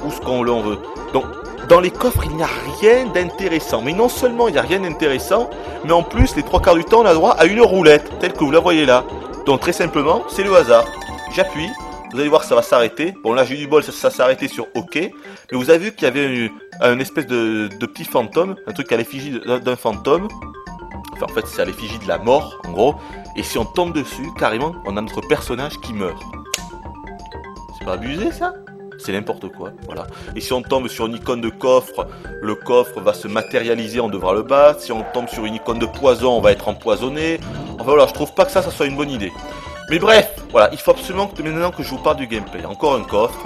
ou ce qu'on l'on veut. Donc, dans les coffres, il n'y a rien d'intéressant. Mais non seulement il n'y a rien d'intéressant, mais en plus, les 3 quarts du temps, on a droit à une roulette, telle que vous la voyez là. Donc, très simplement, c'est le hasard. J'appuie. Vous allez voir, ça va s'arrêter. Bon, là, j'ai eu du bol, ça s'est arrêté sur OK. Mais vous avez vu qu'il y avait une espèce de petit fantôme, un truc à l'effigie d'un fantôme. Enfin, en fait, c'est à l'effigie de la mort, en gros. Et si on tombe dessus, carrément, on a notre personnage qui meurt. C'est pas abusé, ça ? C'est n'importe quoi, voilà. Et si on tombe sur une icône de coffre, le coffre va se matérialiser, on devra le battre. Si on tombe sur une icône de poison, on va être empoisonné. Enfin voilà, je trouve pas que ça soit une bonne idée. Mais bref, voilà, il faut absolument que maintenant que je vous parle du gameplay. Encore un coffre,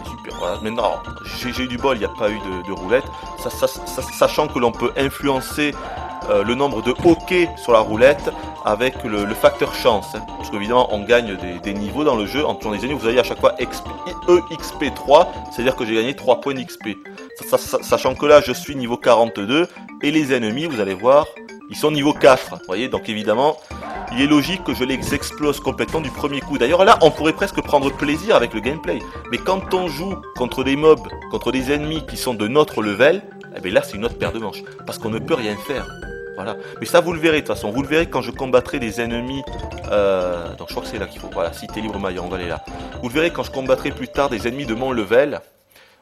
c'est super, voilà. Maintenant, j'ai eu du bol, il n'y a pas eu de roulette. Sachant que l'on peut influencer le nombre de hockey sur la roulette avec le facteur chance. Hein. Parce qu'évidemment, on gagne des niveaux dans le jeu en tuant des ennemis. Vous avez à chaque fois EXP3, c'est-à-dire que j'ai gagné 3 points d'XP. Sachant que là, je suis niveau 42 et les ennemis, vous allez voir, ils sont niveau 4. Vous voyez, donc évidemment, il est logique que je les explose complètement du premier coup. D'ailleurs là, on pourrait presque prendre plaisir avec le gameplay. Mais quand on joue contre des mobs, contre des ennemis qui sont de notre level, eh bien là c'est une autre paire de manches. Parce qu'on ne peut rien faire. Voilà. Mais ça vous le verrez de toute façon. Vous le verrez quand je combattrai des ennemis. Donc je crois que c'est là qu'il faut. Voilà, Cité Libre Maya, on va aller là. Vous le verrez quand je combattrai plus tard des ennemis de mon level.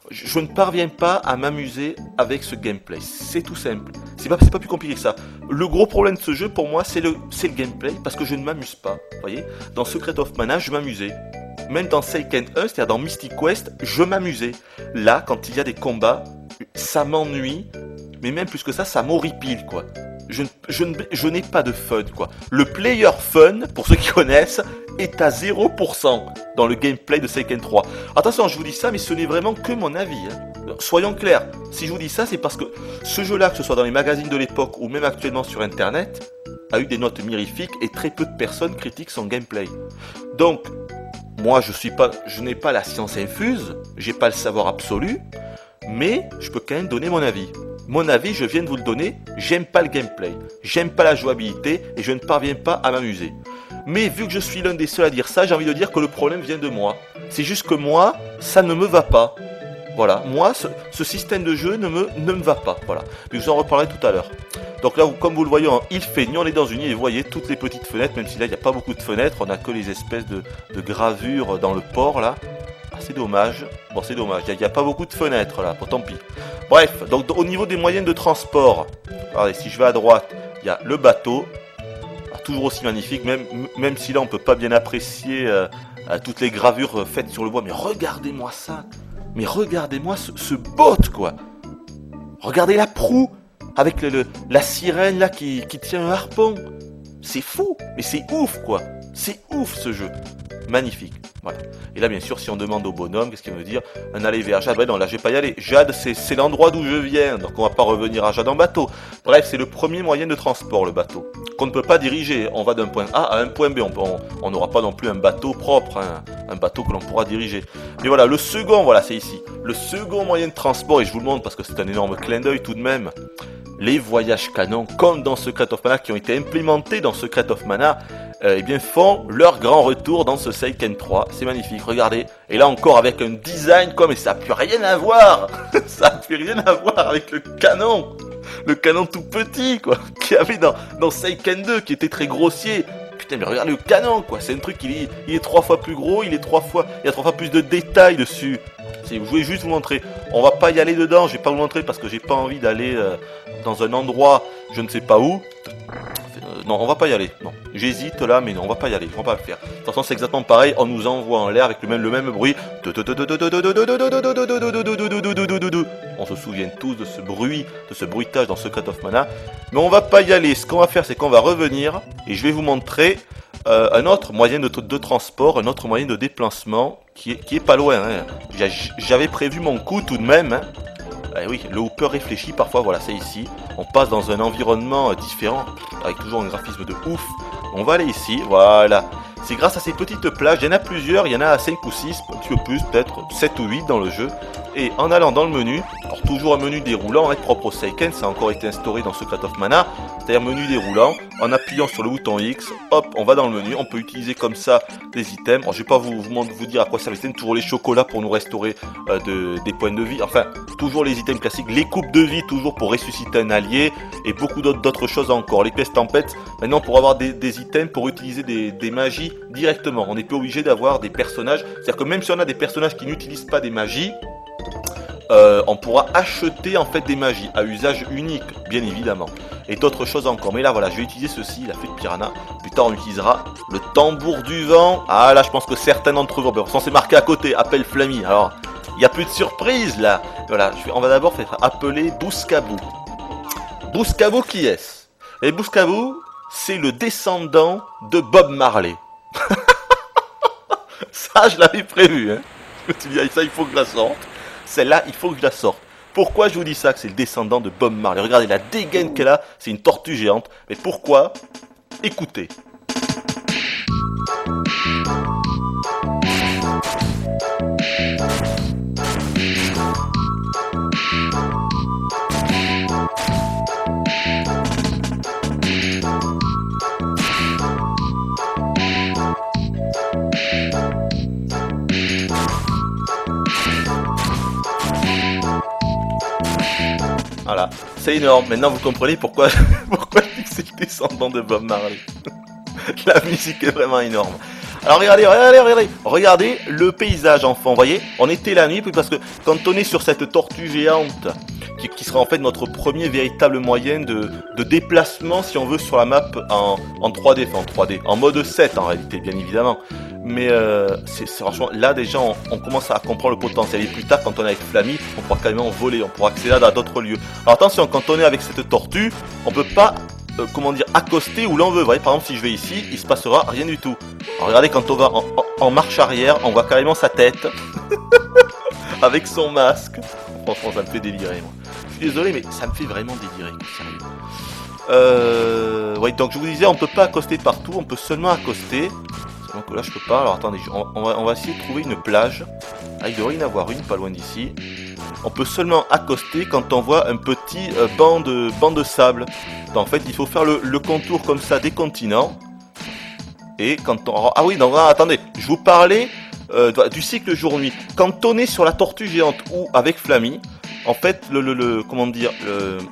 Je ne parviens pas à m'amuser avec ce gameplay. C'est tout simple. C'est pas plus compliqué que ça. Le gros problème de ce jeu pour moi, c'est le gameplay, parce que je ne m'amuse pas. Vous voyez, dans Secret of Mana, je m'amusais. Même dans Seiken 1, c'est-à-dire dans Mystic Quest, je m'amusais. Là, quand il y a des combats, ça m'ennuie. Mais même plus que ça m'horripile, quoi. Je n'ai pas de fun, quoi. Le player fun, pour ceux qui connaissent, est à 0% dans le gameplay de Seiken 3. Attention, je vous dis ça, mais ce n'est vraiment que mon avis. Hein. Soyons clairs, si je vous dis ça, c'est parce que ce jeu-là, que ce soit dans les magazines de l'époque ou même actuellement sur Internet, a eu des notes mirifiques et très peu de personnes critiquent son gameplay. Donc, moi, je n'ai pas la science infuse, j'ai pas le savoir absolu, mais je peux quand même donner mon avis. Mon avis, je viens de vous le donner, j'aime pas le gameplay, j'aime pas la jouabilité et je ne parviens pas à m'amuser. Mais vu que je suis l'un des seuls à dire ça, j'ai envie de dire que le problème vient de moi. C'est juste que moi, ça ne me va pas. Voilà, moi, ce système de jeu ne me va pas. Voilà, mais je vous en reparlerai tout à l'heure. Donc là, comme vous le voyez, il fait nuit, on est dans une île et vous voyez toutes les petites fenêtres, même si là, il n'y a pas beaucoup de fenêtres, on n'a que les espèces de gravures dans le port, là. Ah, c'est dommage. Bon, c'est dommage, il n'y a pas beaucoup de fenêtres, là, bon, tant pis. Bref, donc au niveau des moyens de transport, regardez, si je vais à droite, il y a le bateau, toujours aussi magnifique, même si là, on ne peut pas bien apprécier toutes les gravures faites sur le bois, mais regardez-moi ça. Mais regardez-moi ce boat, quoi. Regardez la proue avec la sirène là qui tient un harpon. C'est fou, mais c'est ouf, quoi. C'est ouf ce jeu. Magnifique. Voilà. Et là, bien sûr, si on demande au bonhomme, qu'est-ce qu'il veut dire? Un aller vers Jade. Ben non, là, je vais pas y aller. Jade, c'est l'endroit d'où je viens. Donc, on va pas revenir à Jade en bateau. Bref, c'est le premier moyen de transport, le bateau. Qu'on ne peut pas diriger. On va d'un point A à un point B. On n'aura pas non plus un bateau propre, hein, un bateau que l'on pourra diriger. Mais voilà, le second, voilà, c'est ici. Le second moyen de transport, et je vous le montre parce que c'est un énorme clin d'œil tout de même. Les voyages canons, comme dans Secret of Mana, qui ont été implémentés dans Secret of Mana. eh bien, font leur grand retour dans ce Seiken 3. C'est magnifique, regardez. Et là encore avec un design quoi, mais ça n'a plus rien à voir. Ça n'a plus rien à voir avec le canon. Le canon tout petit, quoi, qu'il y avait dans Seiken 2, qui était très grossier. Putain, mais regardez le canon, quoi. C'est un truc, il est 3 fois plus gros, il y a 3 fois plus de détails dessus. Je voulais juste vous montrer. On va pas y aller dedans, je vais pas vous montrer parce que j'ai pas envie d'aller dans un endroit, je ne sais pas où. Non, on va pas y aller. Non, j'hésite là, mais non, on va pas y aller. On va pas le faire. De toute façon, c'est exactement pareil. On nous envoie en l'air avec le même bruit. On se souvient tous de ce bruit, de ce bruitage dans Secret of Mana. Mais on va pas y aller. Ce qu'on va faire, c'est qu'on va revenir et je vais vous montrer un autre moyen de transport, un autre moyen de déplacement qui est pas loin. Hein. J'avais prévu mon coup tout de même. Hein. Eh oui, le Hooper réfléchit parfois, voilà, c'est ici. On passe dans un environnement différent, avec toujours un graphisme de ouf. On va aller ici, voilà. C'est grâce à ces petites plages, il y en a plusieurs, il y en a 5 ou 6, un petit peu plus, peut-être 7 ou 8 dans le jeu. Et en allant dans le menu, alors toujours un menu déroulant, avec propre au Seiken, ça a encore été instauré dans Secret of Mana, c'est-à-dire menu déroulant, en appuyant sur le bouton X, hop, on va dans le menu, on peut utiliser comme ça des items. Alors je vais pas vous dire à quoi ça va, toujours les chocolats pour nous restaurer des points de vie, enfin, toujours les items classiques, les coupes de vie toujours pour ressusciter un allié, et beaucoup d'autres choses encore. Les pièces tempêtes, maintenant pour avoir des items, pour utiliser des magies directement, on n'est pas obligé d'avoir des personnages, c'est-à-dire que même si on a des personnages qui n'utilisent pas des magies, on pourra acheter en fait des magies à usage unique, bien évidemment, et d'autres choses encore. Mais là voilà, je vais utiliser ceci, la fée de Piranha. Plus tard on utilisera le tambour du vent. Ah là, je pense que certains d'entre vous, sont c'est marqué à côté, appel Flammy. Alors, il n'y a plus de surprise là. Voilà, on va d'abord faire appeler Bouskabou. Bouskabou qui est-ce? Et Bouskabou, c'est le descendant de Bob Marley. Ça, je l'avais prévu, hein. Je me suis dit, ça, il faut que je la sorte. Celle-là, il faut que je la sorte. Pourquoi je vous dis ça, que c'est le descendant de Bob Marley? Regardez la dégaine qu'elle a, c'est une tortue géante. Mais pourquoi? Écoutez. Voilà, c'est énorme. Maintenant vous comprenez pourquoi c'est le descendant de Bob Marley. La musique est vraiment énorme. Alors regardez le paysage enfant, vous voyez, on était la nuit, parce que quand on est sur cette tortue géante, qui sera en fait notre premier véritable moyen de déplacement, si on veut, sur la map en 3D, enfin en 3D, en mode 7 en réalité, bien évidemment. Mais c'est franchement, là déjà on commence à comprendre le potentiel. Et plus tard, quand on est avec Flammy, on pourra carrément voler, on pourra accéder à d'autres lieux. Alors attention, quand on est avec cette tortue, on peut pas accoster où l'on veut. Vous voyez, par exemple, si je vais ici, il se passera rien du tout. Alors, regardez, quand on va en marche arrière, on voit carrément sa tête avec son masque. Franchement, ça me fait délirer, moi. Je suis désolé, mais ça me fait vraiment délirer, sérieux. Ouais, donc je vous disais, on peut pas accoster partout, on peut seulement accoster. Donc là, je peux pas. Alors attendez, on va essayer de trouver une plage. Ah, il devrait y en avoir une, pas loin d'ici. On peut seulement accoster quand on voit un petit banc de sable. Donc, en fait, il faut faire le contour comme ça des continents. Et quand on... Ah oui, donc attendez, je vous parlais du cycle jour-nuit. Quand on est sur la tortue géante ou avec Flammy, en fait,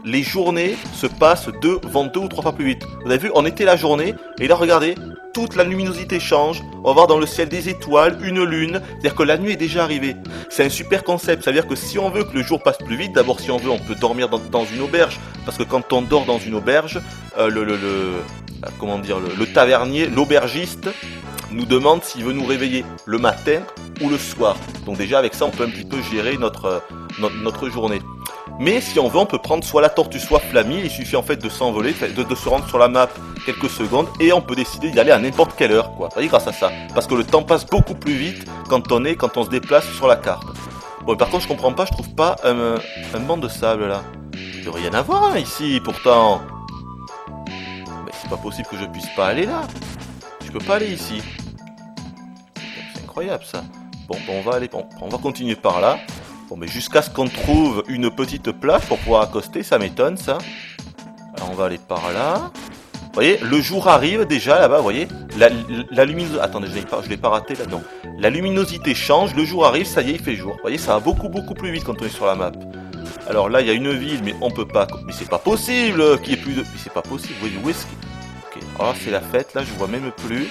les journées se passent vont 2 ou 3 fois plus vite. Vous avez vu, on était la journée, et là, regardez, toute la luminosité change. On va voir dans le ciel des étoiles, une lune, c'est-à-dire que la nuit est déjà arrivée. C'est un super concept, ça veut dire que si on veut que le jour passe plus vite, d'abord si on veut, on peut dormir dans une auberge, parce que quand on dort dans une auberge, le tavernier, l'aubergiste, nous demande s'il veut nous réveiller le matin ou le soir. Donc déjà avec ça on peut un petit peu gérer notre journée. Mais si on veut, on peut prendre soit la tortue, soit Flammy. Il suffit en fait de s'envoler, de se rendre sur la map quelques secondes, et on peut décider d'y aller à n'importe quelle heure, quoi. Vous voyez, grâce à ça. Parce que le temps passe beaucoup plus vite quand on se déplace sur la carte. Bon, par contre, je comprends pas, je trouve pas un banc de sable là. Il devrait y en avoir un ici, pourtant. Mais c'est pas possible que je puisse pas aller là. Je peux pas aller ici. C'est incroyable ça. Bon, on va continuer par là. Bon, mais jusqu'à ce qu'on trouve une petite plage pour pouvoir accoster, ça m'étonne ça. Alors on va aller par là. Vous voyez, le jour arrive déjà là-bas, vous voyez. la luminosité... Attendez, je l'ai pas raté là, non. La luminosité change, le jour arrive, ça y est, il fait jour. Vous voyez, ça va beaucoup plus vite quand on est sur la map. Alors là, il y a une ville, mais on peut pas... Mais c'est pas possible qu'il y ait plus de... Mais c'est pas possible, vous voyez, où est-ce que... Ok, alors c'est la fête, là, je vois même plus.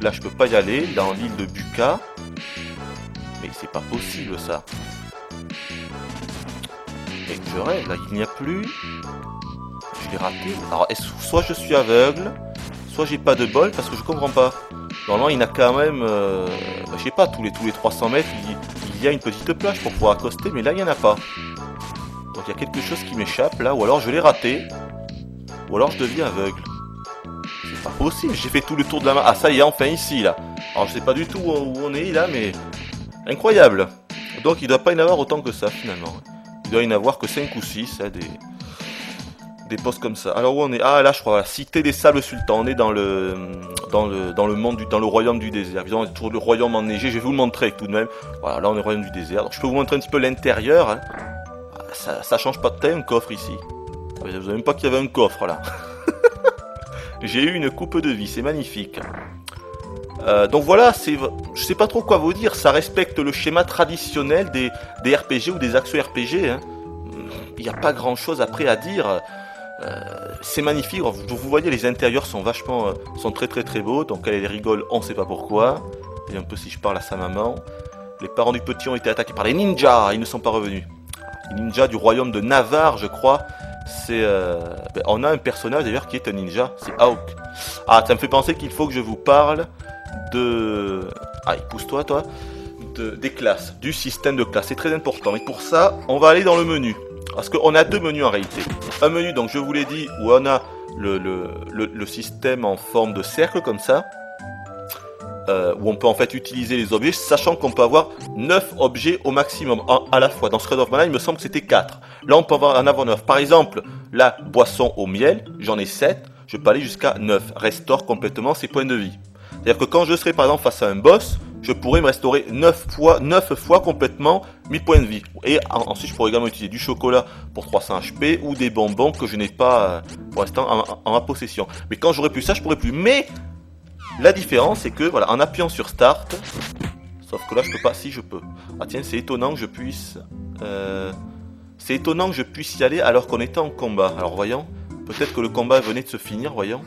Là, je peux pas y aller, dans l'île de Buka. Mais c'est pas possible, ça. Et je rêve, là, il n'y a plus... Je l'ai raté. Alors, soit je suis aveugle, soit j'ai pas de bol, parce que je comprends pas. Normalement, il y en a quand même... je sais pas, tous les 300 mètres, il y a une petite plage pour pouvoir accoster, mais là, il n'y en a pas. Donc, il y a quelque chose qui m'échappe, là, ou alors je l'ai raté, ou alors je deviens aveugle. C'est pas possible, j'ai fait tout le tour de la map. Ah, ça y est, enfin ici, là. Alors, je sais pas du tout où on est, là, mais... Incroyable. Donc, il doit pas y en avoir autant que ça, finalement. Il doit y en avoir que 5 ou 6, hein, des postes comme ça. Alors, où on est? Ah, là, je crois, la cité des sables sultans. On est dans le monde dans le royaume du désert. Évidemment, toujours le royaume enneigé. Je vais vous le montrer tout de même. Voilà, là, on est au royaume du désert. Donc, je peux vous montrer un petit peu l'intérieur, hein. Ça change pas de taille, un coffre ici. Vous savez même pas qu'il y avait un coffre, là. J'ai eu une coupe de vie, c'est magnifique. Donc voilà, je sais pas trop quoi vous dire, ça respecte le schéma traditionnel des RPG ou des actions RPG. Hein. Il n'y a pas grand chose après à dire. C'est magnifique, vous voyez les intérieurs sont sont très beaux, donc elle rigole, on sait pas pourquoi. Et un peu si je parle à sa maman. Les parents du petit ont été attaqués par les ninjas, ils ne sont pas revenus. Les ninjas du royaume de Navarre, je crois. On a un personnage d'ailleurs qui est un ninja, c'est Hawk. Ah, ça me fait penser qu'il faut que je vous parle de... Allez, pousse-toi, toi. Des classes, du système de classes, c'est très important. Et pour ça, on va aller dans le menu. Parce qu'on a deux menus en réalité. Un menu, donc je vous l'ai dit, où on a le système en forme de cercle comme ça. Où on peut en fait utiliser les objets, sachant qu'on peut avoir 9 objets au maximum à la fois. Dans Secret of Mana, il me semble que c'était 4. Là, on peut en avoir 9. Par exemple, la boisson au miel, j'en ai 7. Je peux aller jusqu'à 9. Restaure complètement ses points de vie. C'est-à-dire que quand je serai par exemple face à un boss, je pourrais me restaurer 9 fois complètement 1000 points de vie. Et ensuite, je pourrais également utiliser du chocolat pour 300 HP ou des bonbons que je n'ai pas pour l'instant en ma possession. Mais quand j'aurai plus ça, je pourrai plus. Mais la différence, c'est que, voilà, en appuyant sur Start, sauf que là, je peux pas, si je peux. Ah tiens, c'est étonnant que je puisse... c'est étonnant que je puisse y aller alors qu'on était en combat. Alors, voyons, peut-être que le combat venait de se finir, voyons.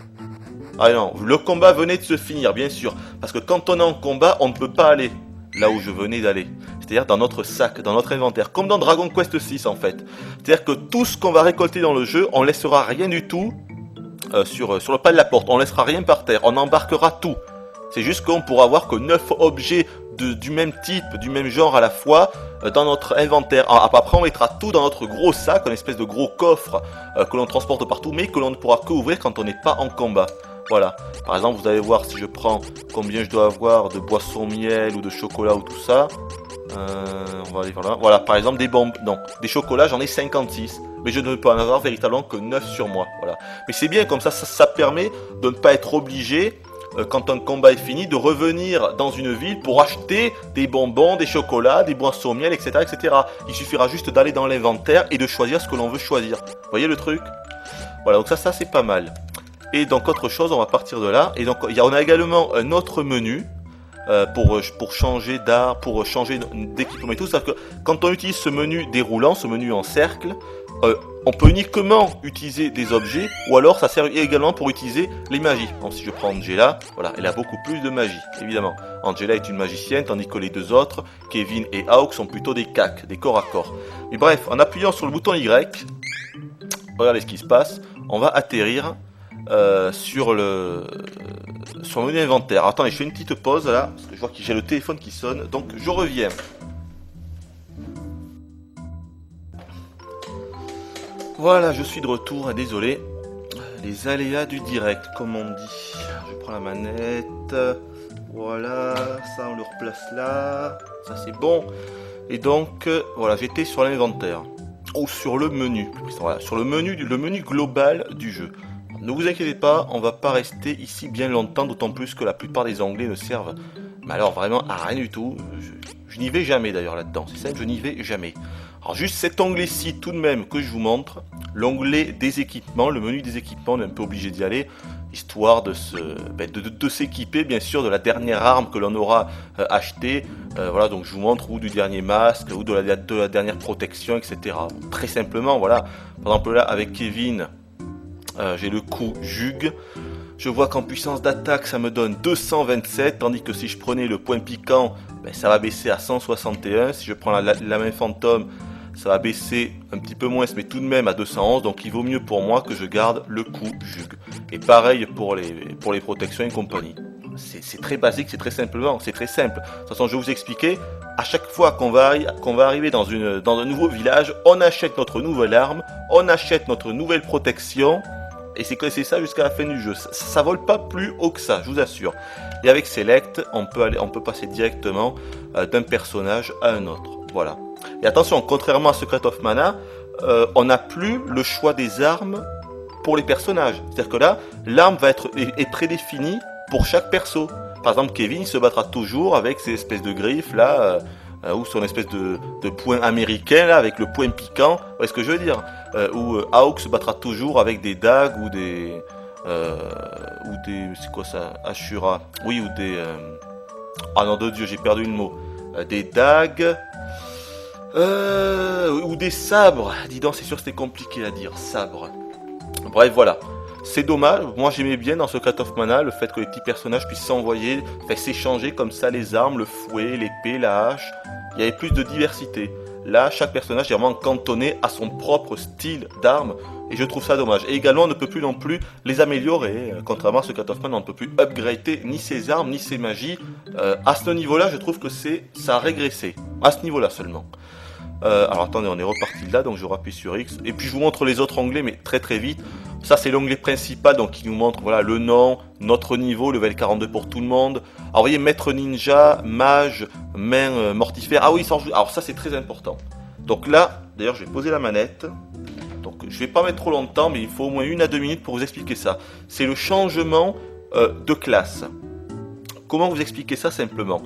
Ah non, le combat venait de se finir, bien sûr. Parce que quand on est en combat, on ne peut pas aller là où je venais d'aller. C'est-à-dire dans notre sac, dans notre inventaire. Comme dans Dragon Quest 6, en fait. C'est-à-dire que tout ce qu'on va récolter dans le jeu, on laissera rien du tout sur le pas de la porte, on laissera rien par terre, on embarquera tout. C'est juste qu'on pourra avoir que 9 objets du même type, du même genre à la fois dans notre inventaire. Après on mettra tout dans notre gros sac, une espèce de gros coffre que l'on transporte partout, mais que l'on ne pourra que ouvrir quand on n'est pas en combat. Voilà. Par exemple, vous allez voir si je prends combien je dois avoir de boissons miel ou de chocolat ou tout ça. On va aller par là. Voilà, par exemple des bombes. Non, des chocolats, j'en ai 56. Mais je ne peux en avoir véritablement que 9 sur moi. Voilà. Mais c'est bien comme ça permet de ne pas être obligé, quand un combat est fini, de revenir dans une ville pour acheter des bonbons, des chocolats, des boissons au miel, etc., etc. Il suffira juste d'aller dans l'inventaire et de choisir ce que l'on veut choisir. Vous voyez le truc? Voilà, donc ça c'est pas mal. Et donc autre chose, on va partir de là. Et donc on a également un autre menu pour changer d'art, pour changer d'équipement et tout. C'est-à-dire que quand on utilise ce menu déroulant, ce menu en cercle, on peut uniquement utiliser des objets, ou alors ça sert également pour utiliser les magies. Donc si je prends Angela, voilà, elle a beaucoup plus de magie, évidemment. Angela est une magicienne, tandis que les deux autres, Kevin et Hawk, sont plutôt des cacs, des corps à corps. Mais bref, en appuyant sur le bouton Y, regardez ce qui se passe, on va atterrir sur le menu inventaire. Attendez, je fais une petite pause là, parce que je vois que j'ai le téléphone qui sonne, donc je reviens. Voilà, je suis de retour, désolé. Les aléas du direct, comme on dit. Je prends la manette. Voilà, ça on le replace là. Ça c'est bon. Et donc, voilà, j'étais sur l'inventaire. Ou sur le menu. Voilà, sur le menu global du jeu. Ne vous inquiétez pas, on va pas rester ici bien longtemps, d'autant plus que la plupart des onglets ne servent, mais alors vraiment à rien du tout. Je n'y vais jamais d'ailleurs là-dedans, c'est simple, je n'y vais jamais. Alors juste cet onglet-ci tout de même que je vous montre, l'onglet des équipements, le menu des équipements, on est un peu obligé d'y aller, histoire de s'équiper bien sûr de la dernière arme que l'on aura achetée. Voilà, donc je vous montre ou du dernier masque, ou de la dernière protection, etc. Très simplement, voilà. Par exemple là avec Kevin, j'ai le coup Jug. Je vois qu'en puissance d'attaque ça me donne 227, tandis que si je prenais le point piquant, ça va baisser à 161. Si je prends la main fantôme, ça va baisser un petit peu moins, mais tout de même à 211. Donc il vaut mieux pour moi que je garde le coup Jug. Et pareil pour les protections et compagnie. C'est très basique, c'est très simplement, c'est très simple. De toute façon, je vais vous expliquer. À chaque fois qu'on va arriver dans un nouveau village, on achète notre nouvelle arme, on achète notre nouvelle protection. Et c'est ça jusqu'à la fin du jeu. Ça vole pas plus haut que ça, je vous assure. Et avec Select, on peut passer directement d'un personnage à un autre. Voilà. Et attention, contrairement à Secret of Mana, on n'a plus le choix des armes pour les personnages. C'est-à-dire que là, l'arme est prédéfinie pour chaque perso. Par exemple, Kevin il se battra toujours avec ces espèces de griffes là, ou son espèce de point américain là, avec le point piquant. Vous voyez ce que je veux dire? Ou Hawk se battra toujours avec des dagues ou des c'est quoi ça? Ashura. Oui, ou des ah non de Dieu, j'ai perdu le mot. Des dagues ou des sabres. Dis donc, c'est sûr que c'était compliqué à dire, sabre. Bref, voilà. C'est dommage, moi j'aimais bien dans Secret of Mana le fait que les petits personnages puissent s'envoyer, s'échanger comme ça les armes, le fouet, l'épée, la hache. Il y avait plus de diversité. Là, chaque personnage est vraiment cantonné à son propre style d'arme, et je trouve ça dommage. Et également, on ne peut plus non plus les améliorer. Contrairement à Secret of Mana, on ne peut plus upgrader ni ses armes, ni ses magies. À ce niveau-là, je trouve que ça a régressé. À ce niveau-là seulement. Alors attendez, on est reparti de là, donc je rappuie sur X. Et puis je vous montre les autres onglets, mais très très vite. Ça c'est l'onglet principal, donc qui nous montre voilà le nom, notre niveau, level 42 pour tout le monde. Alors vous voyez, maître ninja, mage, main mortifère. Ah oui, alors ça c'est très important. Donc là, d'ailleurs je vais poser la manette. Donc je vais pas mettre trop longtemps, mais il faut au moins 1 à 2 minutes pour vous expliquer ça. C'est le changement de classe. Comment vous expliquer ça simplement?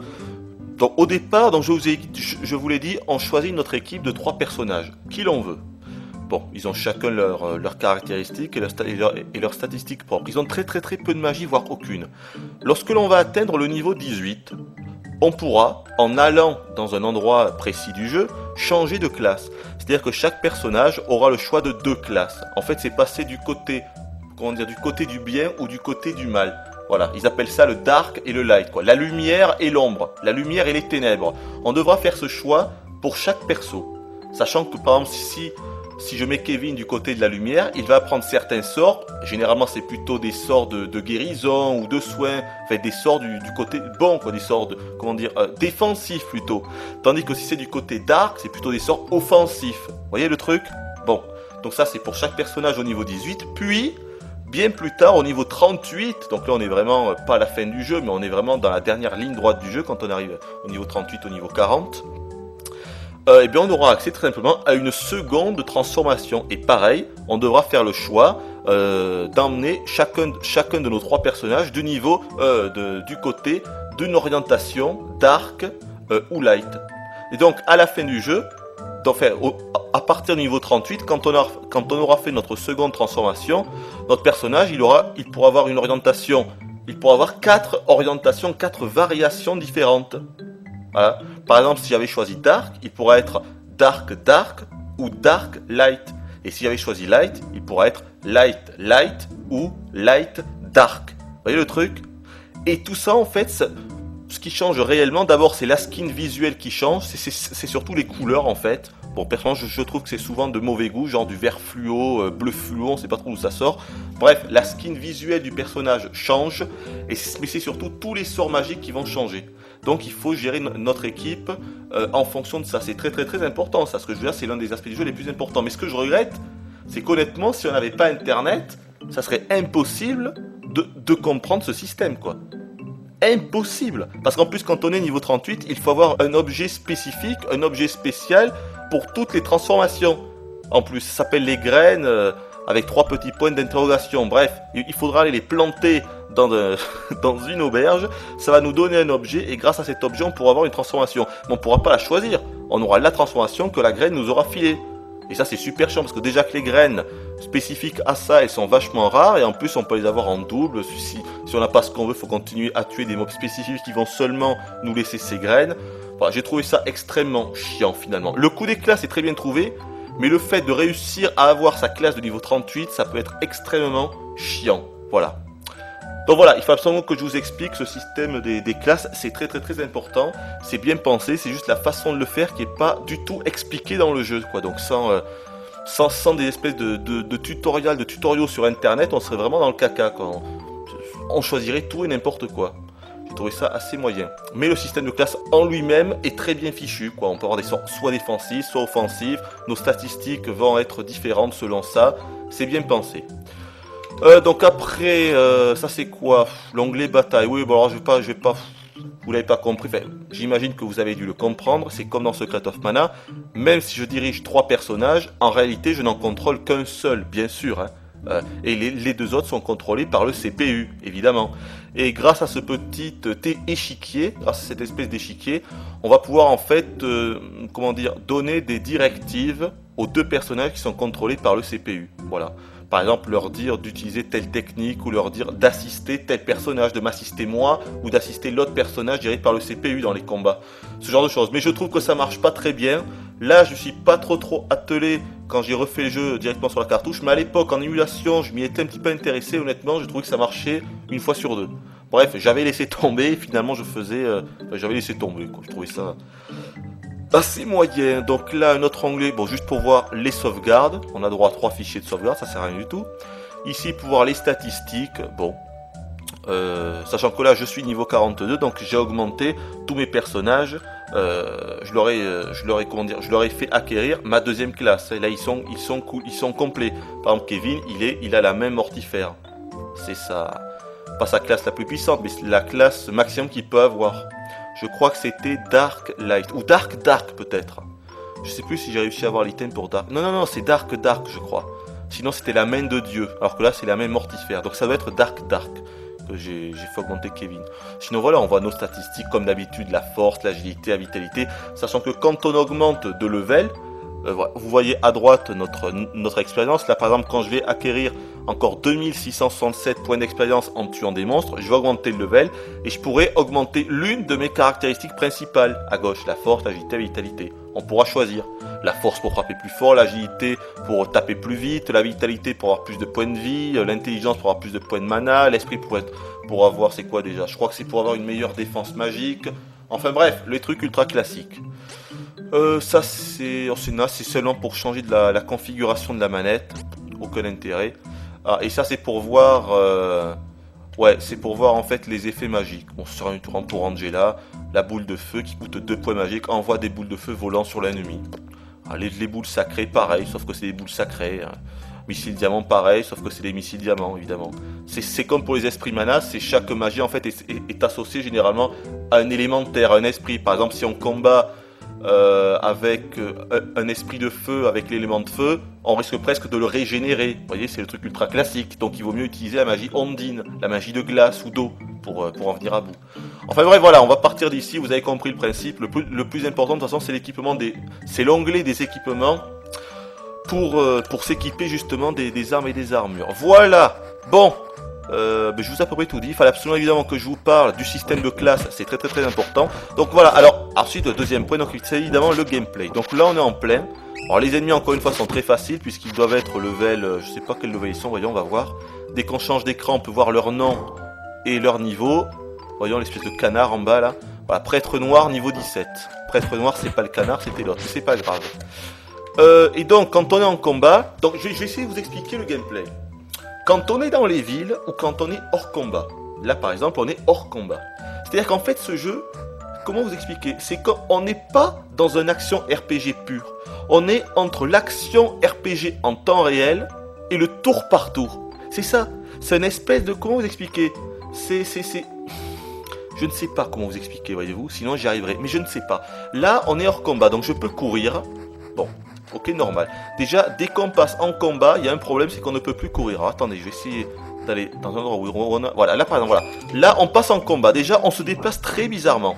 Donc au départ, je vous l'ai dit, on choisit notre équipe de 3 personnages, qui l'on veut. Bon, ils ont chacun leurs caractéristiques et leurs statistiques propres. Ils ont très très très peu de magie, voire aucune. Lorsque l'on va atteindre le niveau 18, on pourra, en allant dans un endroit précis du jeu, changer de classe. C'est-à-dire que chaque personnage aura le choix de 2 classes. En fait, c'est passer du côté du bien ou du côté du mal. Voilà, ils appellent ça le dark et le light, quoi. La lumière et l'ombre, la lumière et les ténèbres. On devra faire ce choix pour chaque perso. Sachant que par exemple, si je mets Kevin du côté de la lumière, il va apprendre certains sorts. Généralement, c'est plutôt des sorts de guérison ou de soins. Enfin, des sorts du côté bon, quoi, des sorts défensifs plutôt. Tandis que si c'est du côté dark, c'est plutôt des sorts offensifs. Vous voyez le truc? Bon, donc ça c'est pour chaque personnage au niveau 18. Puis bien plus tard, au niveau 38, donc là on est vraiment pas à la fin du jeu, mais on est vraiment dans la dernière ligne droite du jeu quand on arrive au niveau 38, au niveau 40. Eh bien on aura accès très simplement à une seconde transformation. Et pareil, on devra faire le choix d'emmener chacun de nos 3 personnages du niveau, du côté d'une orientation dark ou light. Et donc à la fin du jeu, à partir du niveau 38, quand on aura fait notre seconde transformation, notre personnage il pourra avoir une orientation, il pourra avoir 4 orientations, 4 variations différentes. Voilà. Par exemple, si j'avais choisi Dark, il pourra être Dark Dark ou Dark Light. Et si j'avais choisi Light, il pourra être Light Light ou Light Dark. Vous voyez le truc? Et tout ça en fait, ce qui change réellement, d'abord c'est la skin visuelle qui change, c'est surtout les couleurs en fait. Bon, personnellement, je trouve que c'est souvent de mauvais goût, genre du vert fluo, bleu fluo, on sait pas trop d'où ça sort. Bref, la skin visuelle du personnage change, mais c'est surtout tous les sorts magiques qui vont changer. Donc il faut gérer notre équipe en fonction de ça. C'est très très très important, ça. Ce que je veux dire, c'est l'un des aspects du jeu les plus importants. Mais ce que je regrette, c'est qu'honnêtement, si on n'avait pas Internet, ça serait impossible de comprendre ce système, quoi. Impossible. Parce qu'en plus, quand on est niveau 38, il faut avoir un objet spécifique, un objet spécial pour toutes les transformations. En plus, ça s'appelle les graines. avec 3 petits points d'interrogation. Bref, il faudra aller les planter dans une auberge. Ça va nous donner un objet et grâce à cet objet, on pourra avoir une transformation. Mais on ne pourra pas la choisir. On aura la transformation que la graine nous aura filée. Et ça, c'est super chiant parce que déjà que les graines spécifiques à ça, elles sont vachement rares et en plus, on peut les avoir en double. Si on n'a pas ce qu'on veut, il faut continuer à tuer des mobs spécifiques qui vont seulement nous laisser ces graines. Voilà, j'ai trouvé ça extrêmement chiant finalement. Le coup des classes est très bien trouvé, mais le fait de réussir à avoir sa classe de niveau 38, ça peut être extrêmement chiant. Voilà. Donc voilà, il faut absolument que je vous explique ce système des classes, c'est très important, c'est bien pensé, c'est juste la façon de le faire qui n'est pas du tout expliquée dans le jeu, quoi. Donc sans des espèces de tutoriaux sur internet, on serait vraiment dans le caca, quoi. On choisirait tout et n'importe quoi. J'ai trouvé ça assez moyen. Mais le système de classe en lui-même est très bien fichu, quoi. On peut avoir des sorts soit défensifs, soit offensifs, nos statistiques vont être différentes selon ça, c'est bien pensé. Donc après, ça c'est quoi? L'onglet bataille. Oui, bon alors je vais pas, vous l'avez pas compris. Enfin, j'imagine que vous avez dû le comprendre. C'est comme dans Secret of Mana. Même si je dirige 3 personnages, en réalité, je n'en contrôle qu'un seul, bien sûr. Et les 2 autres sont contrôlés par le CPU, évidemment. Et grâce à ce petit échiquier, grâce à cette espèce d'échiquier, on va pouvoir en fait, donner des directives aux 2 personnages qui sont contrôlés par le CPU. Voilà. Par exemple, leur dire d'utiliser telle technique ou leur dire d'assister tel personnage, de m'assister moi ou d'assister l'autre personnage dirigé par le CPU dans les combats. Ce genre de choses. Mais je trouve que ça marche pas très bien. Là, je suis pas trop attelé quand j'ai refait le jeu directement sur la cartouche. Mais à l'époque, en émulation, je m'y étais un petit peu intéressé. Honnêtement, je trouvais que ça marchait une fois sur 2. Bref, j'avais laissé tomber. Finalement, j'avais laissé tomber, quoi. Je trouvais ça assez moyen. Donc là, un autre onglet, bon, juste pour voir les sauvegardes. On a droit à 3 fichiers de sauvegarde, ça sert à rien du tout. Ici, pour voir les statistiques, bon. Sachant que là, je suis niveau 42, donc j'ai augmenté tous mes personnages. Je leur ai fait acquérir ma 2e classe. Et là, ils sont cool, ils sont complets. Par exemple, Kevin, il a la même mortifère. C'est ça, pas sa classe la plus puissante, mais la classe maximum qu'il peut avoir. Je crois que c'était Dark Light, ou Dark peut-être. Je sais plus si j'ai réussi à avoir l'item pour Dark. Non, c'est Dark, je crois. Sinon c'était la main de Dieu, alors que là c'est la main mortifère. Donc ça doit être Dark que j'ai fait augmenter Kevin. Sinon voilà, on voit nos statistiques comme d'habitude, la force, l'agilité, la vitalité. Sachant que quand on augmente de level, vous voyez à droite notre expérience. Là par exemple, quand je vais acquérir encore 2667 points d'expérience en tuant des monstres, je vais augmenter le level et je pourrais augmenter l'une de mes caractéristiques principales. À gauche, la force, l'agilité, la vitalité. On pourra choisir la force pour frapper plus fort, l'agilité pour taper plus vite, la vitalité pour avoir plus de points de vie, l'intelligence pour avoir plus de points de mana, l'esprit pour avoir, c'est quoi déjà? Je crois que c'est pour avoir une meilleure défense magique. Enfin bref, les trucs ultra classiques. Ça c'est seulement pour changer de la configuration de la manette. Aucun intérêt. Ah, et ça c'est pour voir c'est pour voir en fait les effets magiques. Bon, sur un tour pour Angela, la boule de feu qui coûte 2 points magiques envoie des boules de feu volant sur l'ennemi. Ah, les boules sacrées pareil, sauf que c'est des boules sacrées. Missiles diamants pareil, sauf que c'est des missiles diamants évidemment. C'est comme pour les esprits mana, c'est chaque magie en fait est associée généralement à un élémentaire, à un esprit. Par exemple si on combat avec un esprit de feu avec l'élément de feu, on risque presque de le régénérer. Vous voyez, c'est le truc ultra classique. Donc il vaut mieux utiliser la magie ondine, la magie de glace ou d'eau pour en venir à bout. Enfin bref, voilà, on va partir d'ici. Vous avez compris le principe. Le plus important de toute façon, c'est l'équipement c'est l'onglet des équipements pour s'équiper justement des armes et des armures. Voilà. Bon. Je vous ai à peu près tout dit. Il fallait absolument évidemment que je vous parle du système de classe, c'est très important. Donc voilà, alors ensuite le deuxième point, donc c'est évidemment le gameplay. Donc là on est en plein. Alors les ennemis encore une fois sont très faciles puisqu'ils doivent être level, je sais pas quel level ils sont, voyons on va voir. Dès qu'on change d'écran on peut voir leur nom et leur niveau. Voyons l'espèce de canard en bas là. Voilà, prêtre noir niveau 17. Prêtre noir c'est pas le canard, c'était l'autre, mais c'est pas grave. Et donc quand on est en combat, donc je vais essayer de vous expliquer le gameplay. Quand on est dans les villes ou quand on est hors combat. Là par exemple on est hors combat. C'est-à-dire qu'en fait ce jeu, comment vous expliquer? C'est qu'on n'est pas dans une action RPG pure. On est entre l'action RPG en temps réel et le tour par tour. C'est ça. C'est une espèce de... Comment vous expliquer? C'est... Je ne sais pas comment vous expliquer, voyez-vous. Sinon j'y arriverai. Mais je ne sais pas. Là on est hors combat donc je peux courir. Bon. Ok, normal. Déjà, dès qu'on passe en combat, il y a un problème, c'est qu'on ne peut plus courir. Alors, attendez, je vais essayer d'aller dans un endroit où on a... Voilà, là par exemple, voilà. Là, on passe en combat. Déjà, on se déplace très bizarrement.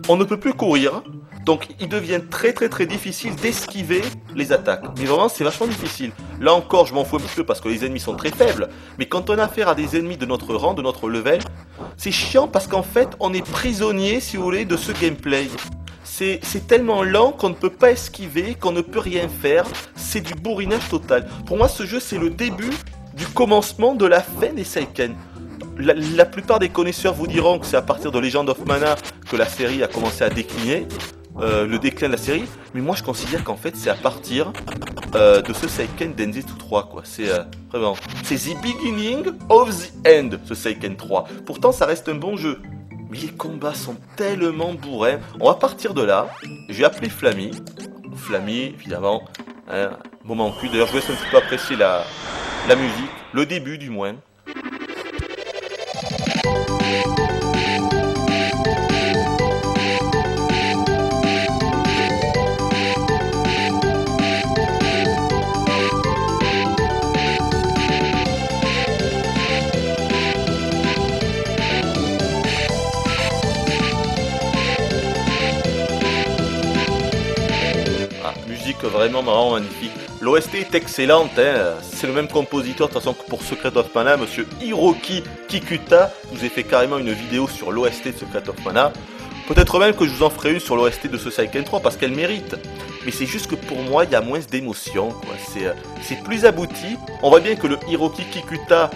On ne peut plus courir. Donc, il devient très très très difficile d'esquiver les attaques. Mais vraiment, c'est vachement difficile. Là encore, je m'en fous un petit peu parce que les ennemis sont très faibles. Mais quand on a affaire à des ennemis de notre rang, de notre level, c'est chiant parce qu'en fait, on est prisonnier, si vous voulez, de ce gameplay. C'est tellement lent qu'on ne peut pas esquiver, qu'on ne peut rien faire. C'est du bourrinage total. Pour moi, ce jeu, c'est le début du commencement de la fin des Seiken. La plupart des connaisseurs vous diront que c'est à partir de Legend of Mana que la série a commencé à décliner. Le déclin de la série, mais moi je considère qu'en fait c'est à partir de ce Seiken Densetsu 3 quoi. C'est vraiment, c'est the beginning of the end, ce Seiken 3. Pourtant ça reste un bon jeu, mais les combats sont tellement bourrins. On va partir de là. Je vais appeler Flammy. Flammy évidemment, hein, moment cul. D'ailleurs je vous laisse un petit peu apprécier la musique, le début du moins. Vraiment magnifique. L'OST est excellente, hein. C'est le même compositeur de toute façon que pour Secret of Mana, monsieur Hiroki Kikuta. Je vous ai fait carrément une vidéo sur l'OST de Secret of Mana. Peut-être même que je vous en ferai une sur l'OST de ce Seiken 3 parce qu'elle mérite. Mais c'est juste que pour moi, il y a moins d'émotion. C'est plus abouti. On voit bien que le Hiroki Kikuta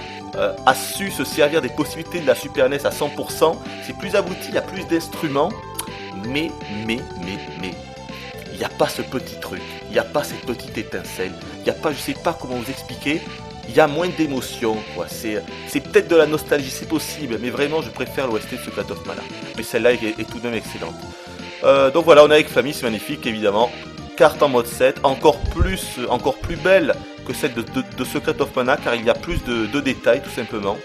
a su se servir des possibilités de la Super NES à 100%. C'est plus abouti, il y a plus d'instruments. Mais... il n'y a pas ce petit truc, il n'y a pas cette petite étincelle, il n'y a pas, je sais pas comment vous expliquer, il y a moins d'émotion, quoi. C'est peut-être de la nostalgie, c'est possible, mais vraiment je préfère l'OST de Secret of Mana. Mais celle-là est tout de même excellente. Donc voilà, on est avec Flammy, c'est magnifique évidemment. Carte en mode 7, encore plus belle que celle de Secret of Mana, car il y a plus de détails tout simplement.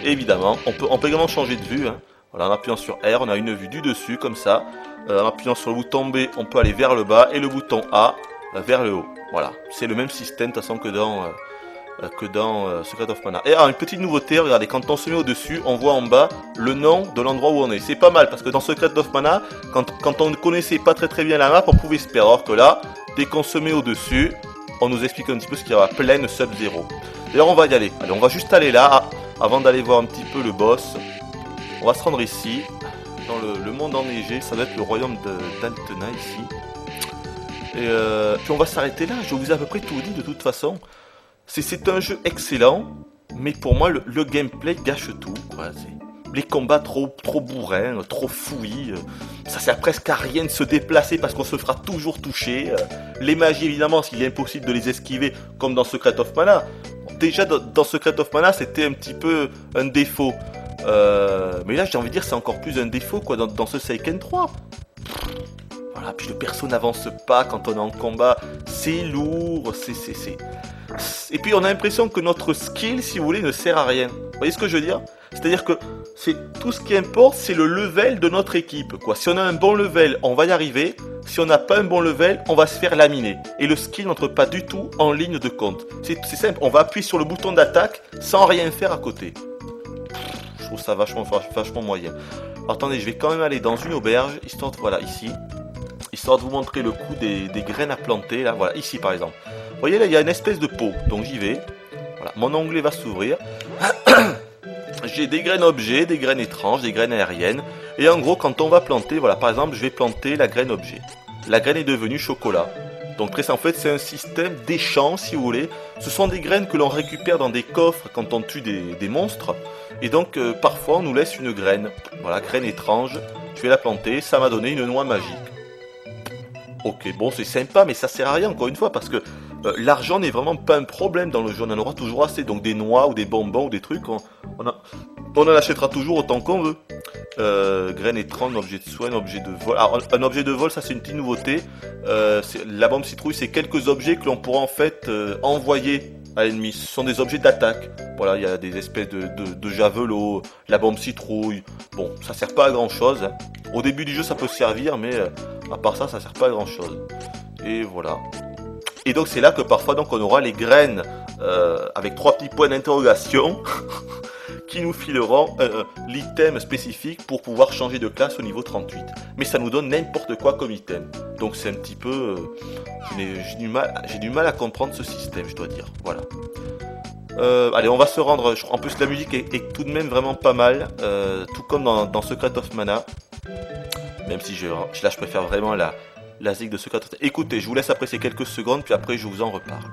Et évidemment, on peut également changer de vue, hein. Voilà, en appuyant sur R, on a une vue du dessus comme ça. En appuyant sur le bouton B, on peut aller vers le bas et le bouton A vers le haut. Voilà, c'est le même système de toute façon que dans Secret of Mana. Et alors, une petite nouveauté, regardez, quand on se met au-dessus, on voit en bas le nom de l'endroit où on est. C'est pas mal parce que dans Secret of Mana, quand on ne connaissait pas très bien la map, on pouvait se perdre. Alors que là, dès qu'on se met au-dessus, on nous explique un petit peu ce qu'il y a à pleine Sub-Zero. D'ailleurs, on va y aller. Allez, on va juste aller là, avant d'aller voir un petit peu le boss. On va se rendre ici. Dans le monde enneigé, ça doit être le royaume d'Altena ici. Et puis on va s'arrêter là, je vous ai à peu près tout dit de toute façon. C'est un jeu excellent, mais pour moi le gameplay gâche tout, quoi. Les combats trop bourrins, trop fouillis, ça sert presque à rien de se déplacer parce qu'on se fera toujours toucher. Les magies évidemment, s'il est impossible de les esquiver comme dans Secret of Mana. Déjà dans Secret of Mana c'était un petit peu un défaut. Mais là j'ai envie de dire c'est encore plus un défaut quoi dans ce Seiken 3. Voilà, puis le perso n'avance pas quand on est en combat, c'est lourd, et puis on a l'impression que notre skill, si vous voulez, ne sert à rien. Vous voyez ce que je veux dire? C'est-à-dire que tout ce qui importe, c'est le level de notre équipe, quoi. Si on a un bon level, on va y arriver. Si on n'a pas un bon level, on va se faire laminer. Et le skill n'entre pas du tout en ligne de compte. C'est simple, on va appuyer sur le bouton d'attaque sans rien faire à côté. Je trouve ça vachement moyen. Alors, attendez, je vais quand même aller dans une auberge, histoire de, voilà, ici. Histoire de vous montrer le coup des graines à planter, là, voilà, ici par exemple. Vous voyez là, il y a une espèce de pot, donc j'y vais. Voilà, mon onglet va s'ouvrir. J'ai des graines objets, des graines étranges, des graines aériennes. Et en gros, quand on va planter, voilà, par exemple, je vais planter la graine objet. La graine est devenue chocolat. Donc en fait, c'est un système d'échange, si vous voulez. Ce sont des graines que l'on récupère dans des coffres quand on tue des monstres. Et donc, parfois, on nous laisse une graine. Voilà, graine étrange. Je vais la planter, ça m'a donné une noix magique. Ok, bon, c'est sympa, mais ça sert à rien, encore une fois, parce que l'argent n'est vraiment pas un problème dans le jeu. On en aura toujours assez. Donc, des noix ou des bonbons ou des trucs, on en achètera toujours autant qu'on veut. Graine étrange, objet de soin, objet de vol. Alors, un objet de vol, ça c'est une petite nouveauté. La bombe citrouille, c'est quelques objets que l'on pourra en fait envoyer à l'ennemi. Ce sont des objets d'attaque. Voilà, il y a des espèces de javelots, la bombe citrouille. Bon, ça sert pas à grand chose. Hein. Au début du jeu, ça peut servir, mais à part ça, ça sert pas à grand chose. Et voilà. Et donc c'est là que parfois donc on aura les graines avec 3 petits points d'interrogation qui nous fileront l'item spécifique pour pouvoir changer de classe au niveau 38. Mais ça nous donne n'importe quoi comme item. Donc c'est un petit peu... j'ai du mal à comprendre ce système, je dois dire. Voilà. Allez, on va se rendre... En plus, la musique est tout de même vraiment pas mal. Tout comme dans Secret of Mana. Même si là, je préfère vraiment la zig de Secret of Mana. Écoutez, je vous laisse apprécier quelques secondes, puis après, je vous en reparle.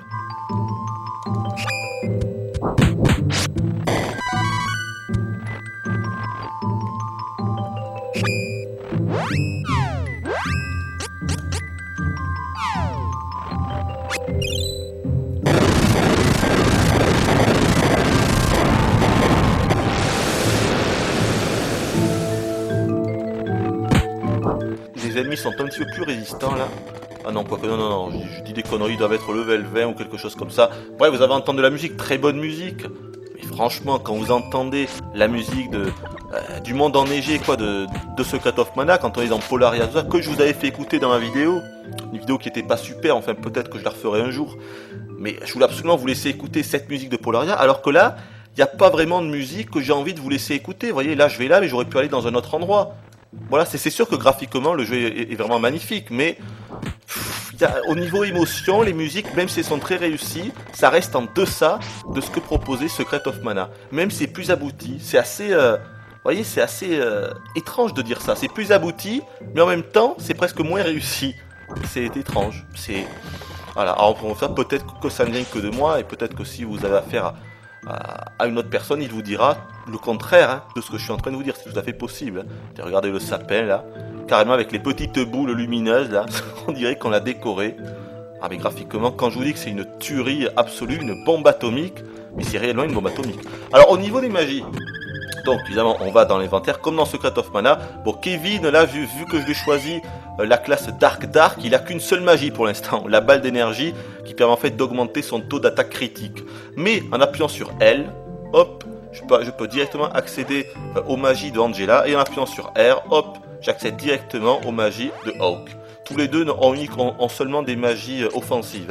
Les ennemis sont un petit peu plus résistants là. Ah non, quoique, non, je dis des conneries, ils doivent être level 20 ou quelque chose comme ça. Bref, vous avez entendu de la musique, très bonne musique. Mais franchement, quand vous entendez la musique du monde enneigé, quoi, de Secret of Mana, quand on est dans Polaria, tout ça, que je vous avais fait écouter dans ma vidéo, une vidéo qui était pas super, enfin peut-être que je la referai un jour, mais je voulais absolument vous laisser écouter cette musique de Polaria, alors que là, il n'y a pas vraiment de musique que j'ai envie de vous laisser écouter. Vous voyez, là je vais là, mais j'aurais pu aller dans un autre endroit. Voilà, c'est sûr que graphiquement le jeu est vraiment magnifique, mais au niveau émotion, les musiques, même si elles sont très réussies, ça reste en deçà de ce que proposait Secret of Mana. Même si c'est plus abouti, c'est assez... vous voyez, c'est assez étrange de dire ça. C'est plus abouti, mais en même temps, c'est presque moins réussi. C'est étrange. Voilà, alors on va faire peut-être que ça ne vient que de moi, et peut-être que si vous avez affaire à une autre personne, il vous dira le contraire de ce que je suis en train de vous dire. C'est tout à fait possible. Regardez le sapin là, carrément avec les petites boules lumineuses là, on dirait qu'on l'a décoré. Ah mais graphiquement, quand je vous dis que c'est une tuerie absolue, une bombe atomique, mais c'est réellement une bombe atomique. Alors au niveau des magies, donc évidemment on va dans l'inventaire comme dans Secret of Mana. Bon, Kevin là, vu que je l'ai choisi la classe Dark, il a qu'une seule magie pour l'instant, la balle d'énergie qui permet en fait d'augmenter son taux d'attaque critique. Mais en appuyant sur L, hop, je peux directement accéder aux magies de Angela, et en appuyant sur R, hop, j'accède directement aux magies de Hawk. Tous les deux ont seulement des magies offensives,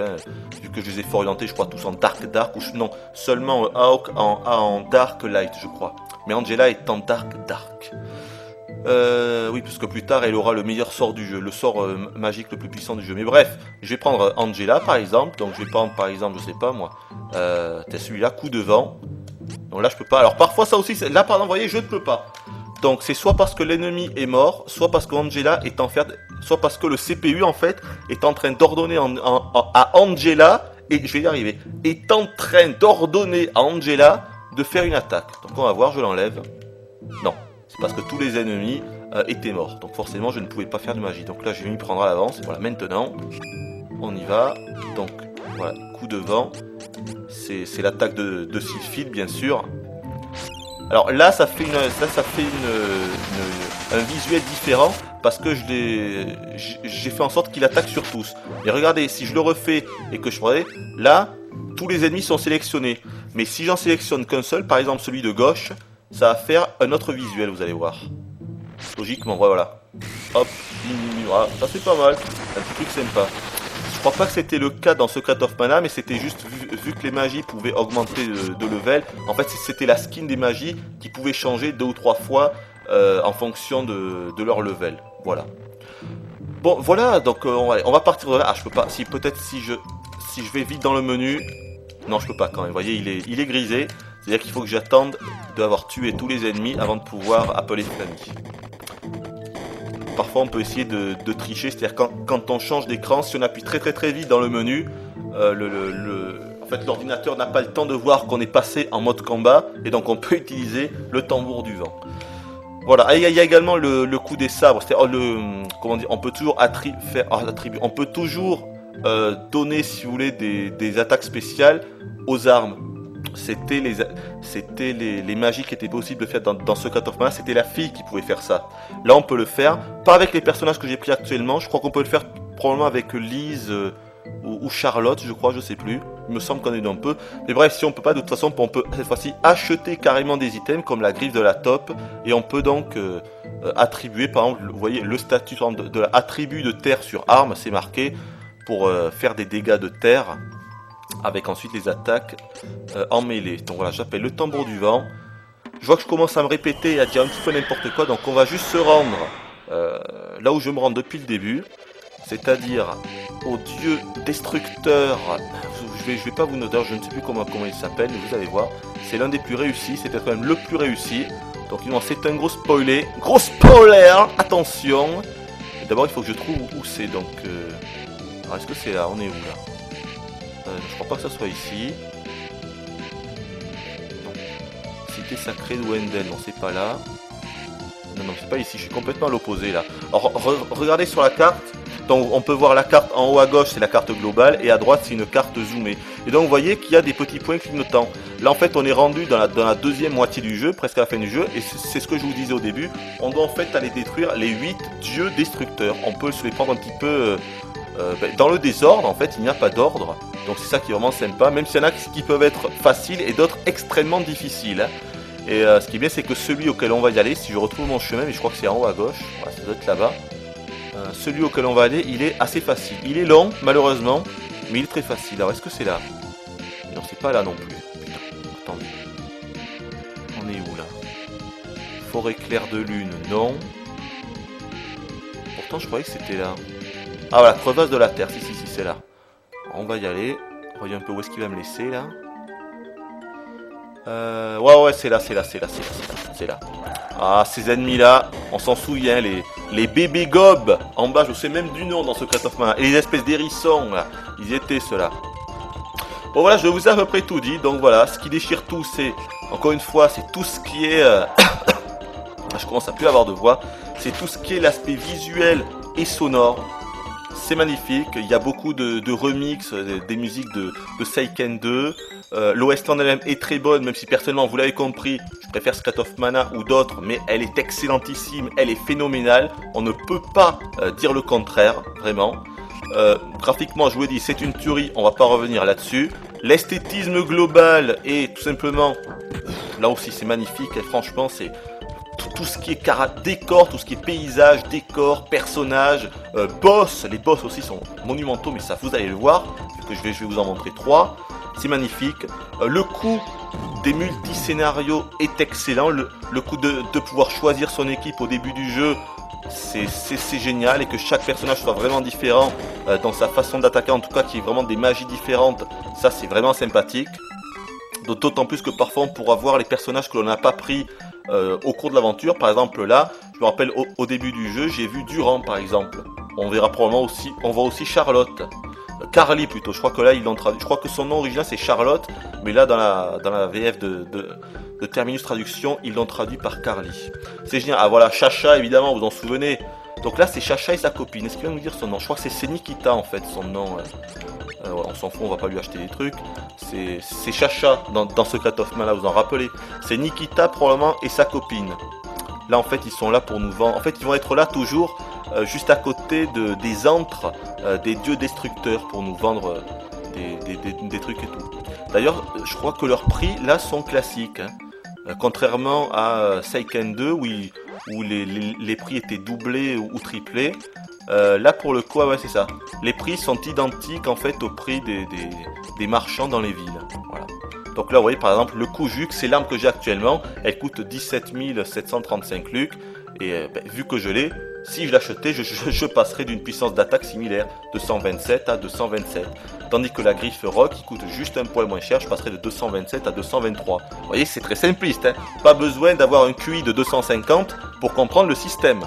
vu que je les ai fait orienter, je crois, tous en Dark, ou non, seulement Hawk en Dark Light, je crois. Mais Angela est en Dark. Oui, parce que plus tard, elle aura le meilleur sort du jeu, le sort magique le plus puissant du jeu. Mais bref, je vais prendre Angela, par exemple. Donc, je vais prendre, par exemple, je sais pas, moi, celui-là, coup de vent. Donc là, je peux pas. Alors, parfois, ça aussi, là, pardon, vous voyez, je ne peux pas. Donc, c'est soit parce que l'ennemi est mort, soit parce qu'Angela est en fait, soit parce que le CPU, en fait, est en train d'ordonner à Angela, et je vais y arriver, est en train d'ordonner à Angela de faire une attaque. Donc, on va voir, je l'enlève. Non. C'est parce que tous les ennemis étaient morts. Donc forcément, je ne pouvais pas faire de magie. Donc là, je vais m'y prendre à l'avance. Et voilà, maintenant, on y va. Donc, voilà, coup de vent. C'est l'attaque de Sylphid, bien sûr. Alors là, ça fait un visuel différent parce que j'ai fait en sorte qu'il attaque sur tous. Et regardez, si je le refais et que je prenais, là, tous les ennemis sont sélectionnés. Mais si j'en sélectionne qu'un seul, par exemple celui de gauche, ça va faire un autre visuel, vous allez voir. Logiquement, voilà. Hop, voilà, ça c'est pas mal. Un petit truc sympa. Je crois pas que c'était le cas dans Secret of Mana, mais c'était juste vu que les magies pouvaient augmenter de level. En fait, c'était la skin des magies qui pouvait changer 2 ou 3 fois en fonction de leur level. Voilà. Bon, voilà, donc on va partir de là. Ah, je peux pas. Peut-être si je vais vite dans le menu. Non, je peux pas quand même. Vous voyez, il est grisé. C'est-à-dire qu'il faut que j'attende d'avoir tué tous les ennemis avant de pouvoir appeler Flammy. Parfois on peut essayer de tricher, c'est-à-dire quand on change d'écran, si on appuie très vite dans le menu, en fait l'ordinateur n'a pas le temps de voir qu'on est passé en mode combat, et donc on peut utiliser le tambour du vent. Voilà, il y a également le coup des sabres, c'est-à-dire comment dire, on peut toujours on peut toujours donner, si vous voulez, des attaques spéciales aux armes. C'était les magies qui étaient possibles de faire dans Secret of Mana, c'était la fille qui pouvait faire ça. Là on peut le faire, pas avec les personnages que j'ai pris actuellement, je crois qu'on peut le faire probablement avec Lise ou Charlotte, je crois, je sais plus. Il me semble qu'on est un peu. Mais bref, si on peut pas, de toute façon, on peut cette fois-ci acheter carrément des items comme la griffe de la taupe, et on peut donc attribuer, par exemple, vous voyez, le statut de l'attribut de terre sur arme, c'est marqué. pour faire des dégâts de terre, avec ensuite les attaques en mêlée. Donc voilà, j'appelle le tambour du vent. Je vois que je commence à me répéter et à dire un petit peu n'importe quoi, donc on va juste se rendre là où je me rends depuis le début, c'est-à-dire au dieu destructeur. Je vais pas vous noter, je ne sais plus comment il s'appelle, mais vous allez voir, c'est l'un des plus réussis, c'est peut-être même le plus réussi. Donc non, c'est un gros spoiler, attention. D'abord il faut que je trouve où c'est, donc alors est-ce que c'est là, on est où là? Je crois pas que ça soit ici. Cité sacrée de Wendel, non c'est pas là. Non, c'est pas ici, je suis complètement à l'opposé là. Alors regardez sur la carte, donc on peut voir la carte en haut à gauche, c'est la carte globale, et à droite c'est une carte zoomée. Et donc vous voyez qu'il y a des petits points clignotants. Là en fait on est rendu dans la deuxième moitié du jeu, presque à la fin du jeu, et c'est ce que je vous disais au début, on doit en fait aller détruire les 8 dieux destructeurs. On peut se les prendre un petit peu dans le désordre, en fait il n'y a pas d'ordre, donc c'est ça qui est vraiment sympa, même s'il y en a qui peuvent être faciles et d'autres extrêmement difficiles. Et ce qui est bien, c'est que celui auquel on va y aller, si je retrouve mon chemin, mais je crois que c'est en haut à gauche, voilà, ça doit être là-bas, celui auquel on va aller, il est assez facile. Il est long, malheureusement, mais il est très facile. Alors, est-ce que c'est là? Non, c'est pas là non plus. Putain, attendez. On est où là? Forêt claire de lune, non. Pourtant, je croyais que c'était là. Ah voilà, crevasse de la terre, si, c'est là. On va y aller. Voyons un peu où est-ce qu'il va me laisser là. Ouais, c'est là. Ah, ces ennemis-là, on s'en souvient, les bébés gobs, en bas, je sais même du nom dans Secret of Mana, et les espèces d'hérissons, là, ils étaient ceux-là. Bon, voilà, je vous ai à peu près tout dit, donc voilà, ce qui déchire tout, c'est, encore une fois, c'est tout ce qui est, je commence à plus avoir de voix, c'est tout ce qui est l'aspect visuel et sonore. C'est magnifique, il y a beaucoup de remix des musiques de Seiken 2. L'OST en elle-même est très bonne, même si personnellement, vous l'avez compris, je préfère Secret of Mana ou d'autres, mais elle est excellentissime, elle est phénoménale. On ne peut pas dire le contraire, vraiment. Graphiquement, je vous l'ai dit, c'est une tuerie, on va pas revenir là-dessus. L'esthétisme global est tout simplement, là aussi c'est magnifique, et franchement c'est... Tout ce qui est décor, tout ce qui est paysage, décor, personnages, boss, les boss aussi sont monumentaux, mais ça vous allez le voir, que je vais vous en montrer 3, c'est magnifique. Le coup des multi-scénarios est excellent, le coup de pouvoir choisir son équipe au début du jeu, c'est génial, et que chaque personnage soit vraiment différent dans sa façon d'attaquer, en tout cas qu'il y ait vraiment des magies différentes, ça c'est vraiment sympathique. D'autant plus que parfois on pourra voir les personnages que l'on n'a pas pris au cours de l'aventure. Par exemple là, je me rappelle au début du jeu, j'ai vu Durand par exemple. On verra probablement aussi, on voit aussi Charlotte. Carly plutôt, je crois que là ils l'ont traduit. Je crois que son nom original c'est Charlotte, mais là dans la VF de Terminus Traduction, ils l'ont traduit par Carly. C'est génial. Ah voilà, Chacha évidemment, vous en souvenez. Donc là c'est Chacha et sa copine. Est-ce qu'il va nous dire son nom? Je crois que c'est Nikita en fait son nom. On s'en fout, on va pas lui acheter des trucs. C'est Chacha dans Secret of Mana, vous en rappelez. C'est Nikita probablement et sa copine. Là en fait ils sont là pour nous vendre. En fait ils vont être là toujours juste à côté des antres des dieux destructeurs pour nous vendre des trucs et tout. D'ailleurs je crois que leurs prix là sont classiques. Contrairement à Seiken 2 où les prix étaient doublés ou triplés. Là pour le coup, ouais c'est ça. Les prix sont identiques en fait au prix des marchands dans les villes. Voilà. Donc là vous voyez par exemple le Kujux, c'est l'arme que j'ai actuellement, elle coûte 17 735 Luc, et vu que je l'ai, si je l'achetais, je passerais d'une puissance d'attaque similaire de 127 à 227. Tandis que la griffe rock qui coûte juste un poil moins cher, je passerais de 227 à 223. Vous voyez c'est très simpliste, hein. Pas besoin d'avoir un QI de 250 pour comprendre le système.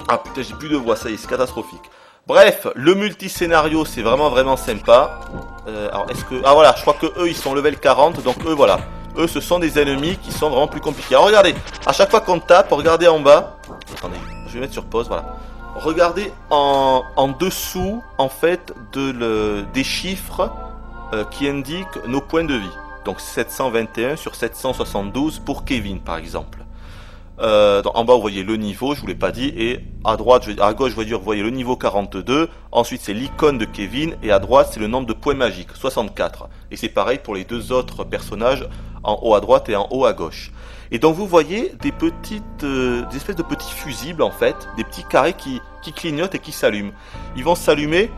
Ah putain, j'ai plus de voix, ça y est, c'est catastrophique. Bref, le multi-scénario, c'est vraiment sympa. Alors, est-ce que... Ah voilà, je crois que eux, ils sont level 40, donc eux, voilà. Eux, ce sont des ennemis qui sont vraiment plus compliqués. Alors, regardez, à chaque fois qu'on tape, regardez en bas. Attendez, je vais mettre sur pause, voilà. Regardez en dessous, en fait, des chiffres qui indiquent nos points de vie. Donc, 721 sur 772 pour Kevin, par exemple. En bas vous voyez le niveau, je vous l'ai pas dit, et à gauche vous voyez le niveau 42, ensuite c'est l'icône de Kevin, et à droite c'est le nombre de points magiques, 64. Et c'est pareil pour les deux autres personnages, en haut à droite et en haut à gauche. Et donc vous voyez des espèces de petits fusibles en fait, des petits carrés qui qui clignotent et qui s'allument. Ils vont s'allumer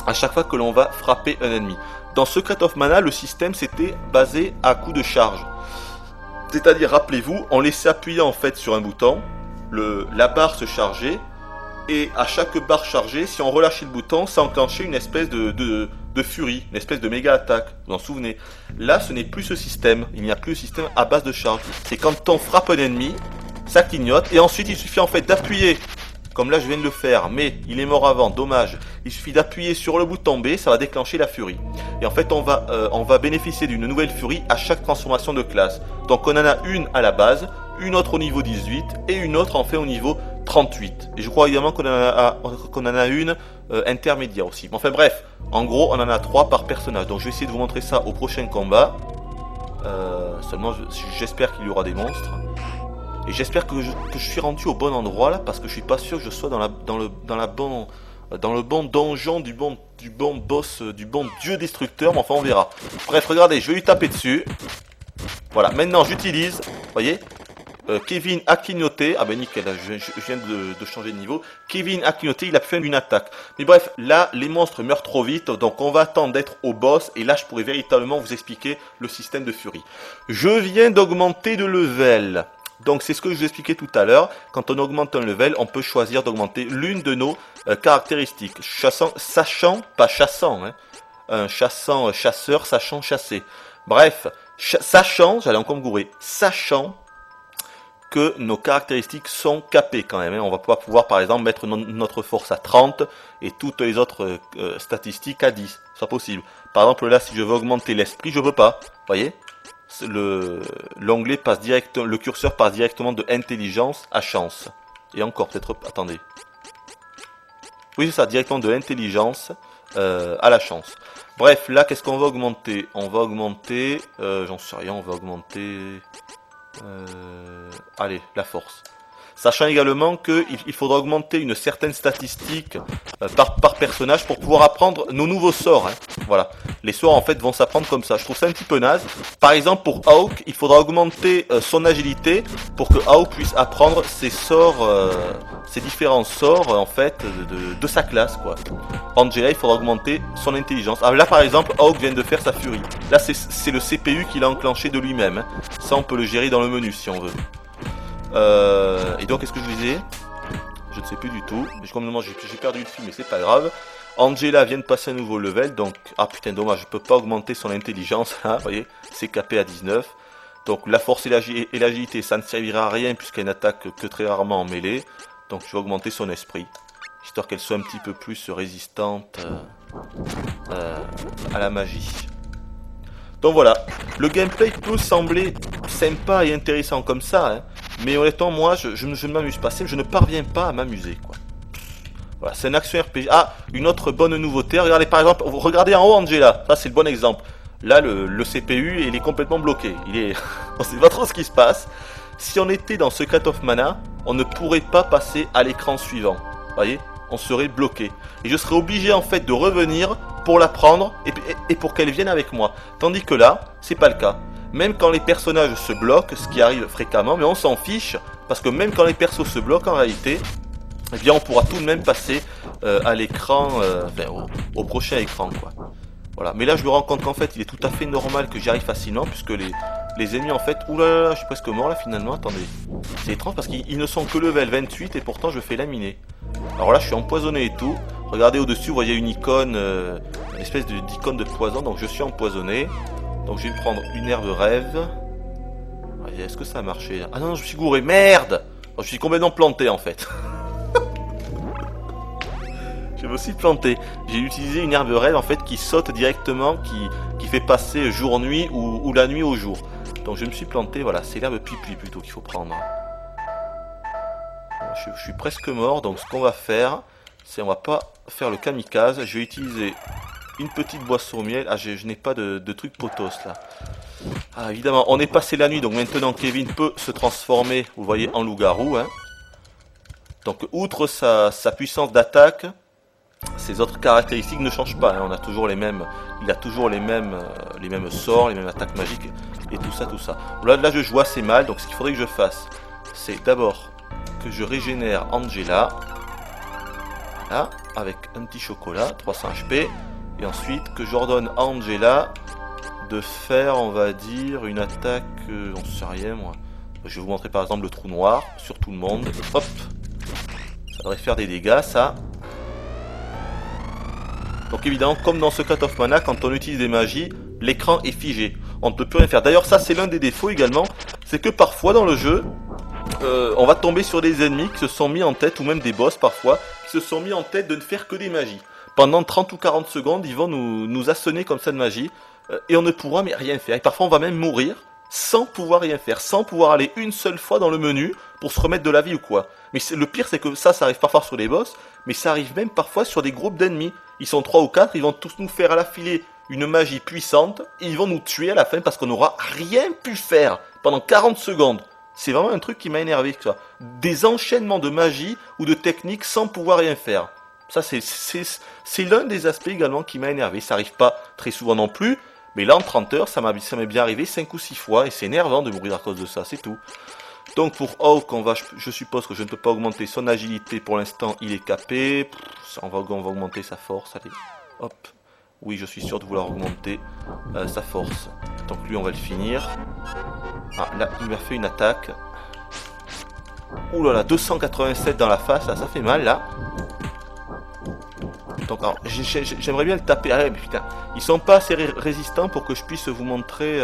à chaque fois que l'on va frapper un ennemi. Dans Secret of Mana, le système c'était basé à coup de charge. C'est-à-dire, rappelez-vous, on laissait appuyer en fait sur un bouton, la barre se chargeait, et à chaque barre chargée, si on relâchait le bouton, ça enclenchait une espèce de furie, une espèce de méga attaque, vous en souvenez. Là, ce n'est plus ce système, il n'y a plus le système à base de charge. C'est quand on frappe un ennemi, ça clignote, et ensuite il suffit en fait d'appuyer, comme là je viens de le faire, mais il est mort avant, dommage. Il suffit d'appuyer sur le bouton B, ça va déclencher la furie. Et en fait on va bénéficier d'une nouvelle furie à chaque transformation de classe. Donc on en a une à la base, une autre au niveau 18, et une autre en fait au niveau 38. Et je crois également qu'on en a une intermédiaire aussi. Enfin bref, en gros on en a 3 par personnage. Donc je vais essayer de vous montrer ça au prochain combat. Seulement j'espère qu'il y aura des monstres. Et j'espère que je suis rendu au bon endroit là, parce que je suis pas sûr que je sois dans le bon donjon du bon boss, du bon dieu destructeur, mais enfin on verra. Bref, regardez, je vais lui taper dessus. Voilà, maintenant j'utilise, vous voyez, Kevin a clignoté. Ah ben nickel, là, je viens de changer de niveau. Kevin a clignoté, il a fait une attaque. Mais bref, là, les monstres meurent trop vite, donc on va attendre d'être au boss, et là je pourrai véritablement vous expliquer le système de furie. Je viens d'augmenter de level. Donc c'est ce que je vous expliquais tout à l'heure, quand on augmente un level, on peut choisir d'augmenter l'une de nos caractéristiques. Sachant, pas chassant, hein. Un chassant, chasseur, sachant, chasser. Bref, sachant, j'allais encore me gourer, sachant que nos caractéristiques sont capées quand même. Hein. On va pas pouvoir par exemple mettre notre force à 30 et toutes les autres statistiques à 10. C'est pas possible. Par exemple là, si je veux augmenter l'esprit, je peux pas. Vous voyez ? L'onglet passe direct, le curseur passe directement de intelligence à chance. Et encore, peut-être, attendez. Oui, c'est ça, directement de l'intelligence à la chance. Bref, là, qu'est-ce qu'on va augmenter? On va augmenter, j'en sais rien, on va augmenter, allez, la force. Sachant également qu'il faudra augmenter une certaine statistique par personnage pour pouvoir apprendre nos nouveaux sorts. Hein. Voilà, les sorts en fait vont s'apprendre comme ça. Je trouve ça un petit peu naze. Par exemple pour Hawk, il faudra augmenter son agilité pour que Hawk puisse apprendre ses sorts, ses différents sorts en fait de sa classe quoi. Angela, il faudra augmenter son intelligence. Ah, là par exemple, Hawk vient de faire sa furie. Là c'est le CPU qui l'a enclenché de lui-même. Hein. Ça on peut le gérer dans le menu si on veut. Et donc qu'est-ce que je disais? Je ne sais plus du tout. J'ai perdu le fil mais c'est pas grave. Angela vient de passer un nouveau level. Donc, ah putain dommage, je peux pas augmenter son intelligence. Hein, vous voyez, c'est capé à 19. Donc la force et l'agilité ça ne servira à rien puisqu'elle n'attaque que très rarement en mêlée. Donc je vais augmenter son esprit. Histoire qu'elle soit un petit peu plus résistante à la magie. Donc voilà, le gameplay peut sembler sympa et intéressant comme ça, hein, mais honnêtement moi je ne m'amuse pas, je ne parviens pas à m'amuser quoi. Voilà, c'est un action RPG. Ah, une autre bonne nouveauté, regardez par exemple, regardez en haut Angela, ça c'est le bon exemple. Là le CPU il est complètement bloqué, on sait pas trop ce qui se passe. Si on était dans Secret of Mana, on ne pourrait pas passer à l'écran suivant, vous voyez, on serait bloqué. Et je serais obligé en fait de revenir pour la prendre et pour qu'elle vienne avec moi. Tandis que là, c'est pas le cas. Même quand les personnages se bloquent, ce qui arrive fréquemment, mais on s'en fiche, parce que même quand les persos se bloquent en réalité, eh bien on pourra tout de même passer à l'écran, au prochain écran quoi. Voilà. Mais là je me rends compte qu'en fait il est tout à fait normal que j'y arrive facilement, puisque les ennemis en fait, oulala, je suis presque mort là finalement, attendez. C'est étrange parce qu'ils ne sont que level 28 et pourtant je fais laminer. Alors là je suis empoisonné et tout. Regardez au-dessus, vous voyez une icône, une espèce d'icône de poison, donc je suis empoisonné. Donc je vais me prendre une herbe rêve. Est-ce que ça a marché? Ah non, je me suis gouré, merde! Je suis complètement planté en fait. Je me suis planté. J'ai utilisé une herbe rêve en fait qui saute directement, qui fait passer jour-nuit ou la nuit au jour. Donc je me suis planté, voilà, c'est l'herbe pipi plutôt qu'il faut prendre. Je suis presque mort, donc ce qu'on va faire, c'est on va pas faire le kamikaze. Je vais utiliser une petite boisson au miel. Ah, je n'ai pas de truc potos là. Ah, évidemment, on est passé la nuit, donc maintenant Kevin peut se transformer, vous voyez, en loup-garou. Hein. Donc outre sa puissance d'attaque, ses autres caractéristiques ne changent pas. Hein. On a toujours les mêmes, il a toujours les mêmes sorts, les mêmes attaques magiques et tout ça. Là je joue assez mal, donc ce qu'il faudrait que je fasse, c'est d'abord que je régénère Angela. Voilà, avec un petit chocolat, 300 HP. Et ensuite, que j'ordonne à Angela de faire, on va dire, une attaque... on sait rien, moi. Je vais vous montrer par exemple le trou noir sur tout le monde. Hop. Ça devrait faire des dégâts, ça. Donc évidemment, comme dans Secret of Mana, quand on utilise des magies, l'écran est figé. On ne peut plus rien faire. D'ailleurs, ça c'est l'un des défauts également. C'est que parfois dans le jeu, on va tomber sur des ennemis qui se sont mis en tête, ou même des boss parfois, qui se sont mis en tête de ne faire que des magies. Pendant 30 ou 40 secondes, ils vont nous assonner comme ça de magie, et on ne pourra mais rien faire. Et parfois on va même mourir, sans pouvoir rien faire, sans pouvoir aller une seule fois dans le menu, pour se remettre de la vie ou quoi. Mais le pire c'est que ça arrive parfois sur les boss, mais ça arrive même parfois sur des groupes d'ennemis. Ils sont 3 ou 4, ils vont tous nous faire à la filée une magie puissante, et ils vont nous tuer à la fin parce qu'on n'aura rien pu faire pendant 40 secondes. C'est vraiment un truc qui m'a énervé, ça. Des enchaînements de magie ou de techniques sans pouvoir rien faire. Ça, c'est l'un des aspects également qui m'a énervé. Ça arrive pas très souvent non plus, mais là, en 30 heures, ça m'est bien arrivé 5 ou 6 fois, et c'est énervant de mourir à cause de ça, c'est tout. Donc pour Hawk, je suppose que je ne peux pas augmenter son agilité pour l'instant, il est capé. On va augmenter sa force, allez, hop. Oui, je suis sûr de vouloir augmenter sa force. Donc lui, on va le finir. Ah, là, il m'a fait une attaque. Ouh là là, 287 dans la face, là, ça fait mal, là. Donc, j'aimerais bien le taper. Ah ouais, mais putain, ils sont pas assez résistants pour que je puisse vous montrer...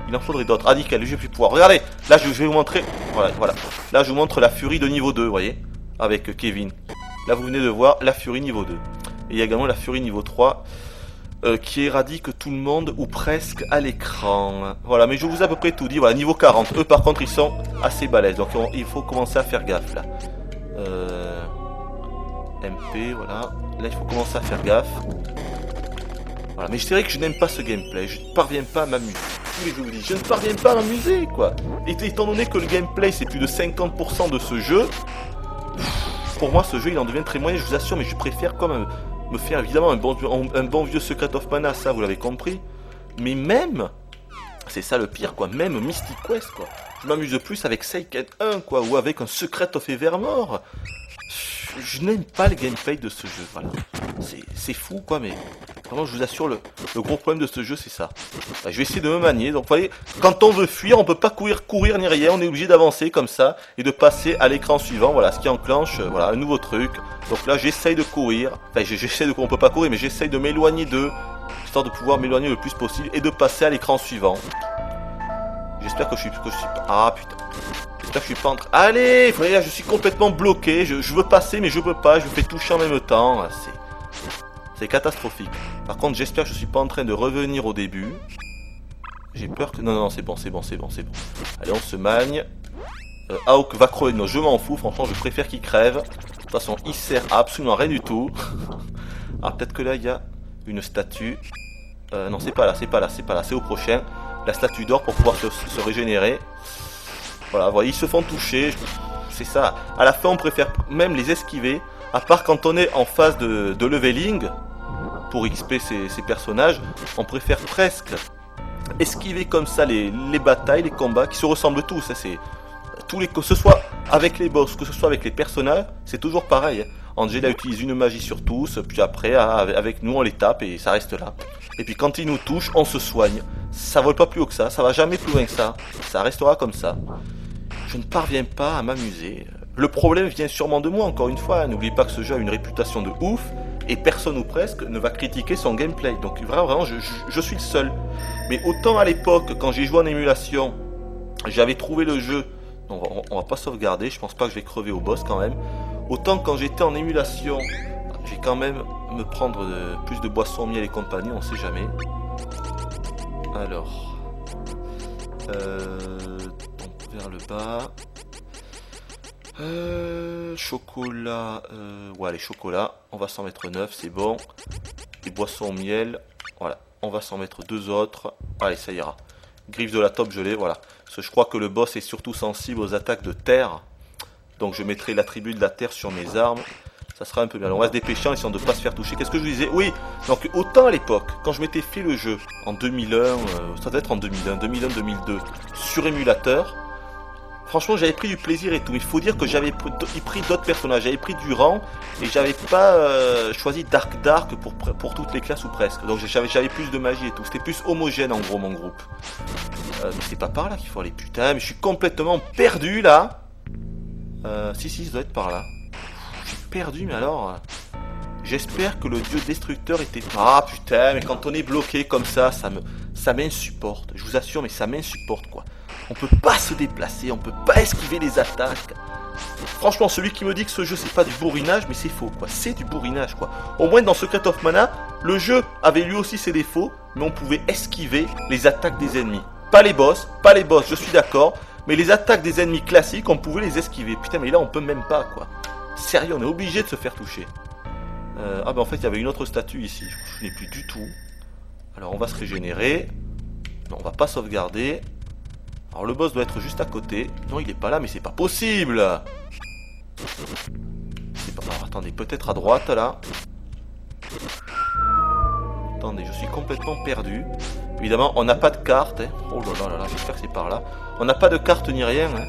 Il en faudrait d'autres. Ah, nickel, je vais plus pouvoir. Regardez, là, je vais vous montrer... Voilà. Là, je vous montre la furie de niveau 2, vous voyez, avec Kevin. Là, vous venez de voir la furie niveau 2. Et il y a également la furie niveau 3... qui éradique tout le monde ou presque à l'écran. Voilà, mais je vous ai à peu près tout dit. Voilà, niveau 40. Eux par contre ils sont assez balèzes. Donc il faut commencer à faire gaffe là. MP, voilà. Là il faut commencer à faire gaffe. Voilà, mais c'est vrai que je n'aime pas ce gameplay. Je ne parviens pas à m'amuser. Mais je vous dis, je ne parviens pas à m'amuser quoi. Et étant donné que le gameplay c'est plus de 50% de ce jeu, pour moi ce jeu il en devient très moyen, je vous assure, mais je préfère comme me faire évidemment un bon vieux Secret of Mana, ça vous l'avez compris. Mais même, c'est ça le pire quoi, même Mystic Quest quoi. Je m'amuse plus avec Seiken 1 quoi, ou avec un Secret of Evermore. Je n'aime pas le gameplay de ce jeu, voilà. C'est fou quoi, mais vraiment je vous assure, le gros problème de ce jeu c'est ça. Je vais essayer de me manier, donc vous voyez, quand on veut fuir, on peut pas courir ni rien, on est obligé d'avancer comme ça, et de passer à l'écran suivant, voilà, ce qui enclenche, voilà, un nouveau truc. Donc là j'essaye de courir, enfin j'essaye de courir, on peut pas courir, mais j'essaye de m'éloigner d'eux, histoire de pouvoir m'éloigner le plus possible, et de passer à l'écran suivant. J'espère que je suis... Ah putain. J'espère que je suis pas en train... Allez, vous voyez là, je suis complètement bloqué, je veux passer mais je peux pas, je me fais toucher en même temps, c'est catastrophique. Par contre j'espère que je suis pas en train de revenir au début. J'ai peur que... Non, c'est bon. Allez, on se magne. Hawk va crever, non, je m'en fous, franchement je préfère qu'il crève. De toute façon il sert à absolument rien du tout. Alors peut-être que là il y a une statue. Non c'est pas là, c'est au prochain. La statue d'or pour pouvoir se régénérer. Voilà, vous voyez, ils se font toucher. C'est ça. À la fin, on préfère même les esquiver. À part quand on est en phase de leveling, pour XP ces personnages, on préfère presque esquiver comme ça les batailles, les combats, qui se ressemblent tous. C'est que ce soit avec les boss, que ce soit avec les personnages, c'est toujours pareil. Angela utilise une magie sur tous, puis après, avec nous, on les tape et ça reste là. Et puis quand ils nous touchent, on se soigne. Ça vole pas plus haut que ça va jamais plus loin que ça. Ça restera comme ça. Je ne parviens pas à m'amuser. Le problème vient sûrement de moi, encore une fois. N'oubliez pas que ce jeu a une réputation de ouf, et personne ou presque ne va critiquer son gameplay. Donc vraiment, je suis le seul. Mais autant à l'époque, quand j'ai joué en émulation, j'avais trouvé le jeu... On va pas sauvegarder, je pense pas que je vais crever au boss quand même. Autant quand j'étais en émulation, j'ai quand même me prendre plus de boissons, miel et compagnie, on sait jamais. Alors... vers le bas. Chocolat. Ouais, les chocolats. On va s'en mettre 9, c'est bon. Les boissons au miel. Voilà. On va s'en mettre 2 autres. Allez, ça ira. Griffe de la top, je l'ai. Voilà. Parce que je crois que le boss est surtout sensible aux attaques de terre. Donc je mettrai l'attribut de la terre sur mes armes. Ça sera un peu bien. Alors, on va se dépêcher en essayant de ne pas se faire toucher. Qu'est-ce que je vous disais? Oui, donc autant à l'époque, quand je m'étais fait le jeu en 2001, ça doit être en 2001, 2002, sur émulateur, Franchement, j'avais pris du plaisir et tout. Il faut dire que j'avais pris d'autres personnages. J'avais pris Durand et j'avais pas choisi Dark pour toutes les classes ou presque. Donc j'avais plus de magie et tout. C'était plus homogène en gros mon groupe. Mais c'est pas par là qu'il faut aller. Putain, mais je suis complètement perdu là. Si, ça doit être par là. Je suis perdu, mais alors... J'espère que le dieu destructeur était... Ah putain, mais quand on est bloqué comme ça m'insupporte. Je vous assure, mais ça m'insupporte quoi. On peut pas se déplacer, on peut pas esquiver les attaques. Franchement, celui qui me dit que ce jeu c'est pas du bourrinage, mais c'est faux quoi. C'est du bourrinage quoi. Au moins dans Secret of Mana, le jeu avait lui aussi ses défauts, mais on pouvait esquiver les attaques des ennemis. Pas les boss, je suis d'accord, mais les attaques des ennemis classiques, on pouvait les esquiver. Putain, mais là on peut même pas quoi. Sérieux, on est obligé de se faire toucher. Ah bah en fait il y avait une autre statue ici, je me souviens plus du tout. Alors on va se régénérer. Non, on va pas sauvegarder. Alors le boss doit être juste à côté. Non, il est pas là, mais c'est pas possible. C'est pas... Alors, attendez, peut-être à droite là. Attendez, je suis complètement perdu. Évidemment, on n'a pas de carte. Hein. Oh là là, j'espère que c'est par là. On n'a pas de carte ni rien. Hein.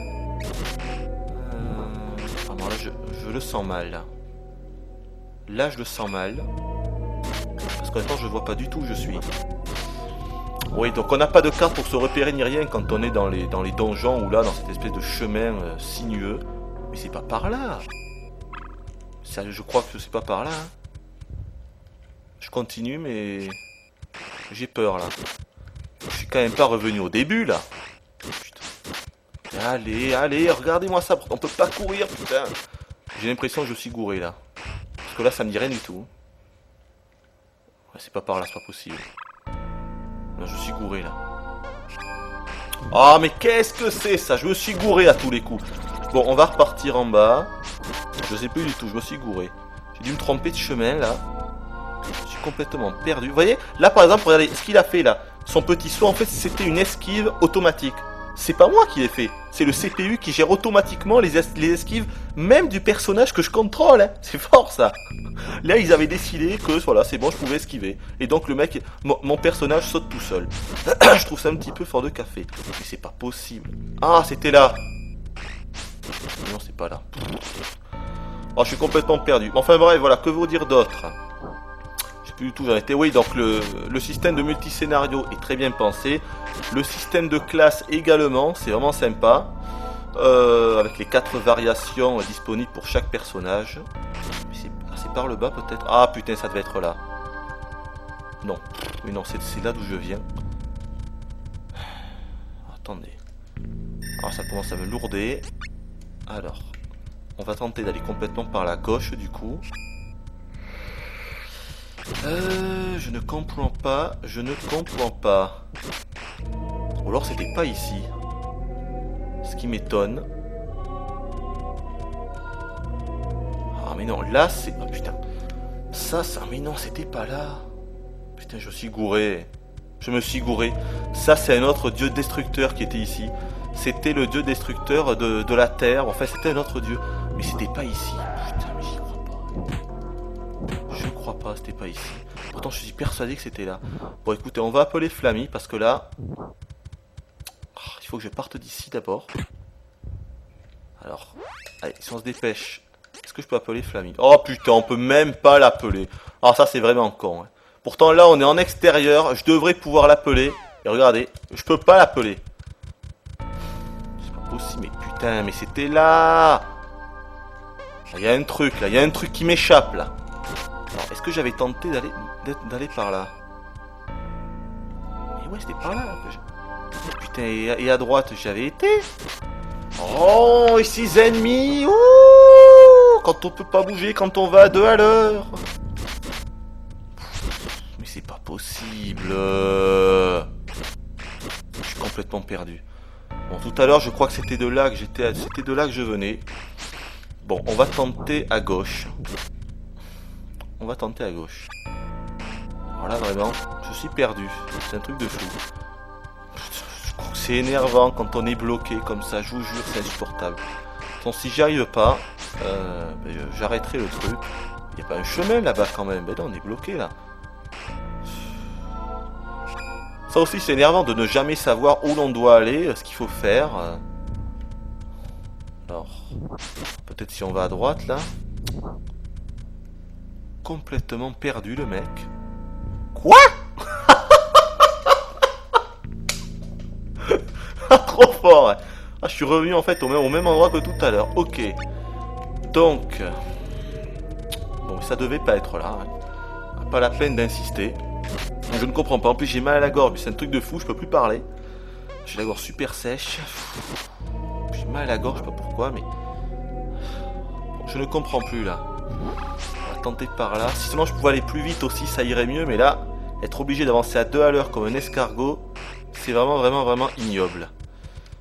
Ah bon, là, je le sens mal là. Là, je le sens mal. Parce qu'en même temps, je vois pas du tout où je suis. Oui, donc on n'a pas de carte pour se repérer ni rien quand on est dans les donjons ou là, dans cette espèce de chemin sinueux. Mais c'est pas par là. Ça, je crois que c'est pas par là. Hein. Je continue, mais... J'ai peur, là. Je suis quand même pas revenu au début, là. Putain. Allez, regardez-moi ça. On peut pas courir, putain. J'ai l'impression que je suis gouré, là. Parce que là, ça me dit rien du tout. Ouais, c'est pas par là, c'est pas possible. Là, je suis gouré, là. Ah, mais qu'est-ce que c'est, ça? Je me suis gouré à tous les coups. Bon, on va repartir en bas. Je sais plus du tout, je me suis gouré. J'ai dû me tromper de chemin, là. Je suis complètement perdu. Vous voyez? Là, par exemple, regardez ce qu'il a fait, là. Son petit saut, en fait, c'était une esquive automatique. C'est pas moi qui l'ai fait. C'est le CPU qui gère automatiquement les esquives, même du personnage que je contrôle. Hein. C'est fort, ça. Là, ils avaient décidé que, voilà, c'est bon, je pouvais esquiver. Et donc, le mec, mon personnage saute tout seul. Je trouve ça un petit peu fort de café. Mais c'est pas possible. Ah, c'était là. Non, c'est pas là. Oh, je suis complètement perdu. Enfin, bref, voilà, que vous dire d'autre? Je sais plus du tout, j'en étais. Oui, donc, le système de multiscénario est très bien pensé. Le système de classe également, c'est vraiment sympa. Avec les 4 variations disponibles pour chaque personnage. C'est par le bas peut-être. Ah putain, ça devait être là. Non, oui non, c'est là d'où je viens. Attendez. Alors ça commence à me lourder. Alors, on va tenter d'aller complètement par la gauche du coup. Je ne comprends pas. Ou alors c'était pas ici. Ce qui m'étonne. Ah mais non, là c'est... Oh putain. Ça, mais non, c'était pas là. Putain, je suis gouré. Je me suis gouré. Ça, c'est un autre dieu destructeur qui était ici. C'était le dieu destructeur de la terre. Enfin, c'était un autre dieu. Mais c'était pas ici. Putain, mais j'y crois pas. Je crois pas, c'était pas ici. Pourtant, je suis persuadé que c'était là. Bon, écoutez, on va appeler Flammy parce que là... il faut que je parte d'ici d'abord. Alors, allez, si on se dépêche... Est-ce que je peux appeler Flammy? Oh putain, on peut même pas l'appeler. Ah, ça, c'est vraiment con. Hein. Pourtant, là, on est en extérieur. Je devrais pouvoir l'appeler. Et regardez, je peux pas l'appeler. C'est pas possible, mais putain, mais c'était là. Il y a un truc, là. Il y a un truc qui m'échappe, là. Alors, est-ce que j'avais tenté d'aller par là? Mais ouais, c'était par là. Oh, putain, et à droite, j'avais été. Oh, et ces ennemis. Ouh, quand on peut pas bouger, quand on va à 2 à l'heure. Mais c'est pas possible. Je suis complètement perdu. Bon, tout à l'heure, je crois que c'était de là que c'était de là que je venais. Bon, on va tenter à gauche. On va tenter à gauche. Alors là, vraiment, je suis perdu. C'est un truc de fou. C'est énervant quand on est bloqué comme ça, je vous jure, c'est insupportable. Donc si j'y arrive pas, j'arrêterai le truc. Il n'y a pas un chemin là-bas quand même, ben là on est bloqué là. Ça aussi c'est énervant de ne jamais savoir où l'on doit aller, ce qu'il faut faire. Alors, peut-être si on va à droite, là. Complètement perdu, le mec. Quoi? Trop fort, ouais. Ah, je suis revenu, en fait, au même endroit que tout à l'heure. Ok. Donc... Bon, ça devait pas être là. Hein. Pas la peine d'insister. Je ne comprends pas. En plus, j'ai mal à la gorge. C'est un truc de fou, je peux plus parler. J'ai la gorge super sèche. J'ai mal à la gorge, je sais pas pourquoi, mais... Je ne comprends plus, là. On va tenter par là. Si seulement je pouvais aller plus vite aussi, ça irait mieux. Mais là, être obligé d'avancer à 2 à l'heure comme un escargot, c'est vraiment ignoble.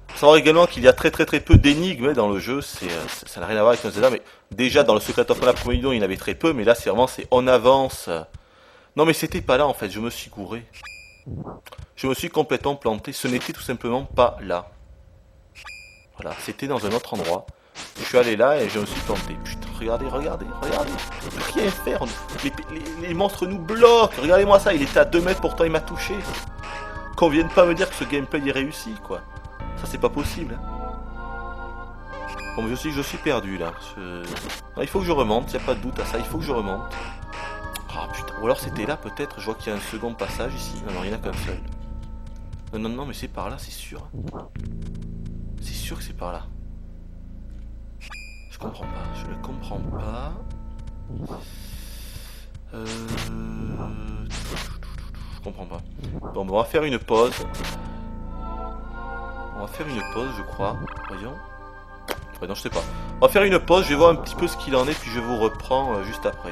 Faut savoir également qu'il y a très peu d'énigmes dans le jeu. Ça n'a rien à voir avec un Zelda, mais déjà dans le Secret of Mana premier il y en avait très peu. Mais là, c'est on avance. Non, mais c'était pas là, en fait. Je me suis gouré. Je me suis complètement planté. Ce n'était tout simplement pas là. Voilà, c'était dans un autre endroit. Je suis allé là et je me suis planté. Putain, regardez. On peut rien faire. Les monstres nous bloquent. Regardez-moi ça, il était à 2 mètres, pourtant il m'a touché. Qu'on vienne pas me dire que ce gameplay est réussi, quoi. Ça, c'est pas possible. Bon, je suis perdu, là. Non, il faut que je remonte, y a pas de doute à ça. Il faut que je remonte. Ah, putain. Ou alors c'était là, peut-être. Je vois qu'il y a un second passage ici. Non, il n'y en a qu'un seul. Non, mais c'est par là, c'est sûr. C'est sûr que c'est par là. Je comprends pas, je ne comprends pas. Je comprends pas. Bon, on va faire une pause. Je crois. Voyons. Ouais, non, je sais pas. On va faire une pause, je vais voir un petit peu ce qu'il en est, puis je vous reprends juste après.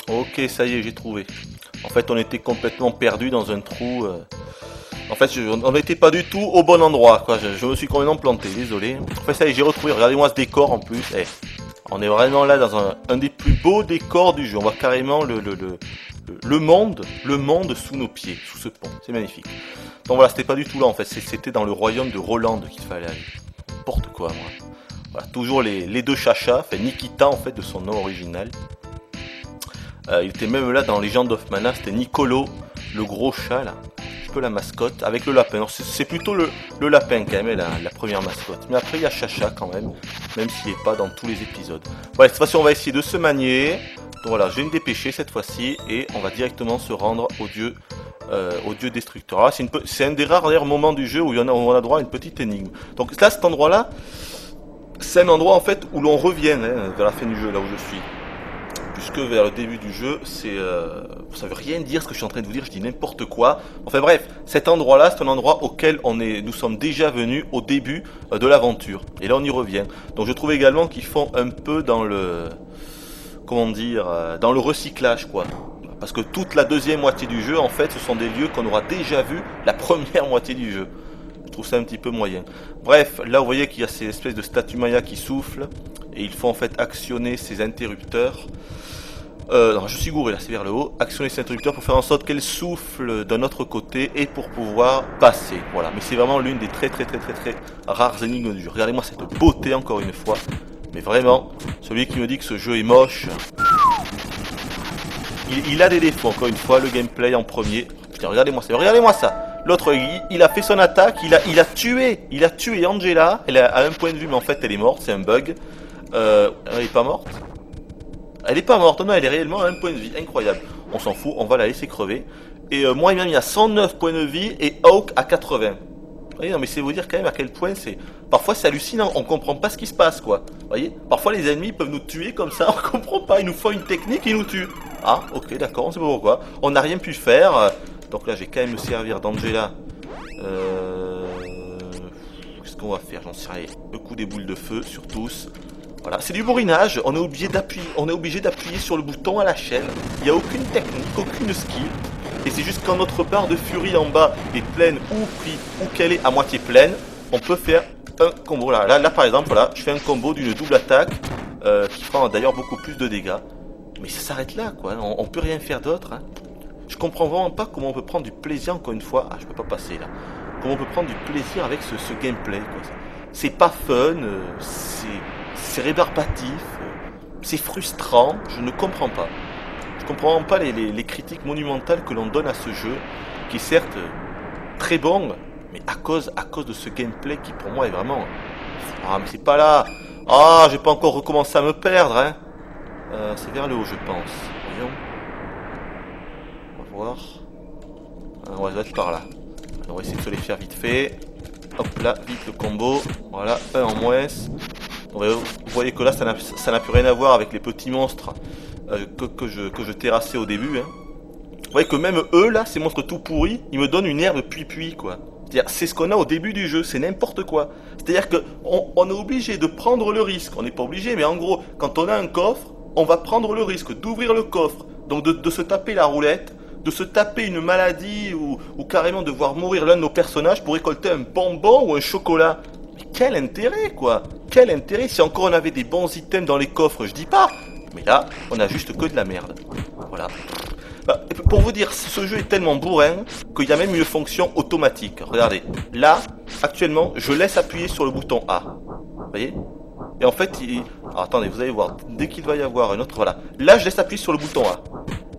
Ok, ça y est, j'ai trouvé. En fait, on était complètement perdu dans un trou. En fait, on n'était pas du tout au bon endroit, quoi. Je me suis complètement planté, désolé. En fait, ça y est, j'ai retrouvé. Regardez-moi ce décor en plus. On est vraiment là dans un des plus beaux décors du jeu. On voit carrément le monde sous nos pieds, sous ce pont. C'est magnifique. Donc voilà, c'était pas du tout là en fait. C'était dans le royaume de Roland qu'il fallait aller. N'importe quoi, moi. Voilà, toujours les deux chachas. Enfin, Nikita en fait de son nom original. Il était même là dans Legend of Mana, c'était Nicolo, le gros chat là, un petit peu la mascotte, avec le lapin. C'est plutôt le lapin quand même, la première mascotte. Mais après il y a Chacha quand même s'il n'est pas dans tous les épisodes. Voilà, cette fois-ci on va essayer de se manier. Donc voilà, je vais me dépêcher cette fois-ci et on va directement se rendre au dieu destructeur. Ah, c'est un des rares moments du jeu où on a droit à une petite énigme. Donc là, cet endroit-là, c'est un endroit en fait où l'on revient vers la fin du jeu, là où je suis. Puisque vers le début du jeu, ça veut rien dire ce que je suis en train de vous dire, je dis n'importe quoi. Enfin bref, cet endroit-là, c'est un endroit auquel nous sommes déjà venus au début de l'aventure. Et là, on y revient. Donc je trouve également qu'ils font un peu dans dans le recyclage, quoi. Parce que toute la deuxième moitié du jeu, en fait, ce sont des lieux qu'on aura déjà vus la première moitié du jeu. Je trouve ça un petit peu moyen. Bref, là, vous voyez qu'il y a ces espèces de statues mayas qui soufflent. Et il faut en fait actionner ces interrupteurs. Non, je suis gouré là, c'est vers le haut. Actionner ces interrupteurs pour faire en sorte qu'elles soufflent d'un autre côté et pour pouvoir passer. Voilà, mais c'est vraiment l'une des très rares énigmes du jeu. Regardez-moi cette beauté encore une fois. Mais vraiment, celui qui me dit que ce jeu est moche, il a des défauts encore une fois. Le gameplay en premier. Putain, regardez-moi ça. L'autre, il a fait son attaque, il a tué Angela. Elle a un point de vue, mais en fait elle est morte, c'est un bug. Elle est pas morte. Elle est pas morte, non, elle est réellement à un point de vie, incroyable. On s'en fout, on va la laisser crever. Et moi, il m'a mis à 109 points de vie et Hawk à 80. Oui, non, mais c'est vous dire quand même à quel point c'est... Parfois c'est hallucinant, on comprend pas ce qui se passe, quoi. Vous voyez? Parfois les ennemis peuvent nous tuer comme ça, on comprend pas, ils nous font une technique, ils nous tuent. Ah, ok, d'accord, on sait pas pourquoi. On n'a rien pu faire. Donc là, je vais quand même me servir d'Angela. Qu'est-ce qu'on va faire? J'en sais rien. Le coup des boules de feu sur tous. Voilà, c'est du bourrinage, on est obligé d'appuyer sur le bouton à la chaîne. Il n'y a aucune technique, aucune skill. Et c'est juste quand notre barre de furie en bas est pleine ou qu'elle est à moitié pleine, on peut faire un combo. Là par exemple, voilà, je fais un combo d'une double attaque qui fera d'ailleurs beaucoup plus de dégâts. Mais ça s'arrête là, quoi. On peut rien faire d'autre. Hein. Je comprends vraiment pas comment on peut prendre du plaisir, encore une fois. Ah, je peux pas passer là. Comment on peut prendre du plaisir avec ce gameplay, quoi. C'est pas fun, c'est rébarbatif, c'est frustrant, je ne comprends pas. Je comprends pas les critiques monumentales que l'on donne à ce jeu, qui est certes très bon, mais à cause de ce gameplay qui pour moi est vraiment... Ah mais c'est pas là. Ah, j'ai pas encore recommencé à me perdre, hein. C'est vers le haut je pense. Voyons. On va voir. On va être par là. On va essayer de se les faire vite fait. Hop là, vite le combo. Voilà, un en moins. Vous voyez que là, ça n'a plus rien à voir avec les petits monstres que je terrassais au début. Hein. Vous voyez que même eux, là, ces monstres tout pourris, ils me donnent une herbe puis quoi. C'est ce qu'on a au début du jeu, c'est n'importe quoi. C'est-à-dire qu'on est obligé de prendre le risque. On n'est pas obligé, mais en gros, quand on a un coffre, on va prendre le risque d'ouvrir le coffre, donc de se taper la roulette, de se taper une maladie ou carrément de voir mourir l'un de nos personnages pour récolter un bonbon ou un chocolat. Mais quel intérêt, quoi? Quel intérêt? Si encore on avait des bons items dans les coffres, je dis pas. Mais là, on a juste que de la merde. Voilà. Bah, pour vous dire, ce jeu est tellement bourrin qu'il y a même une fonction automatique. Regardez, là, actuellement, je laisse appuyer sur le bouton A. Vous voyez? Et en fait, alors, attendez, vous allez voir, dès qu'il va y avoir un autre, voilà. Là, je laisse appuyer sur le bouton A.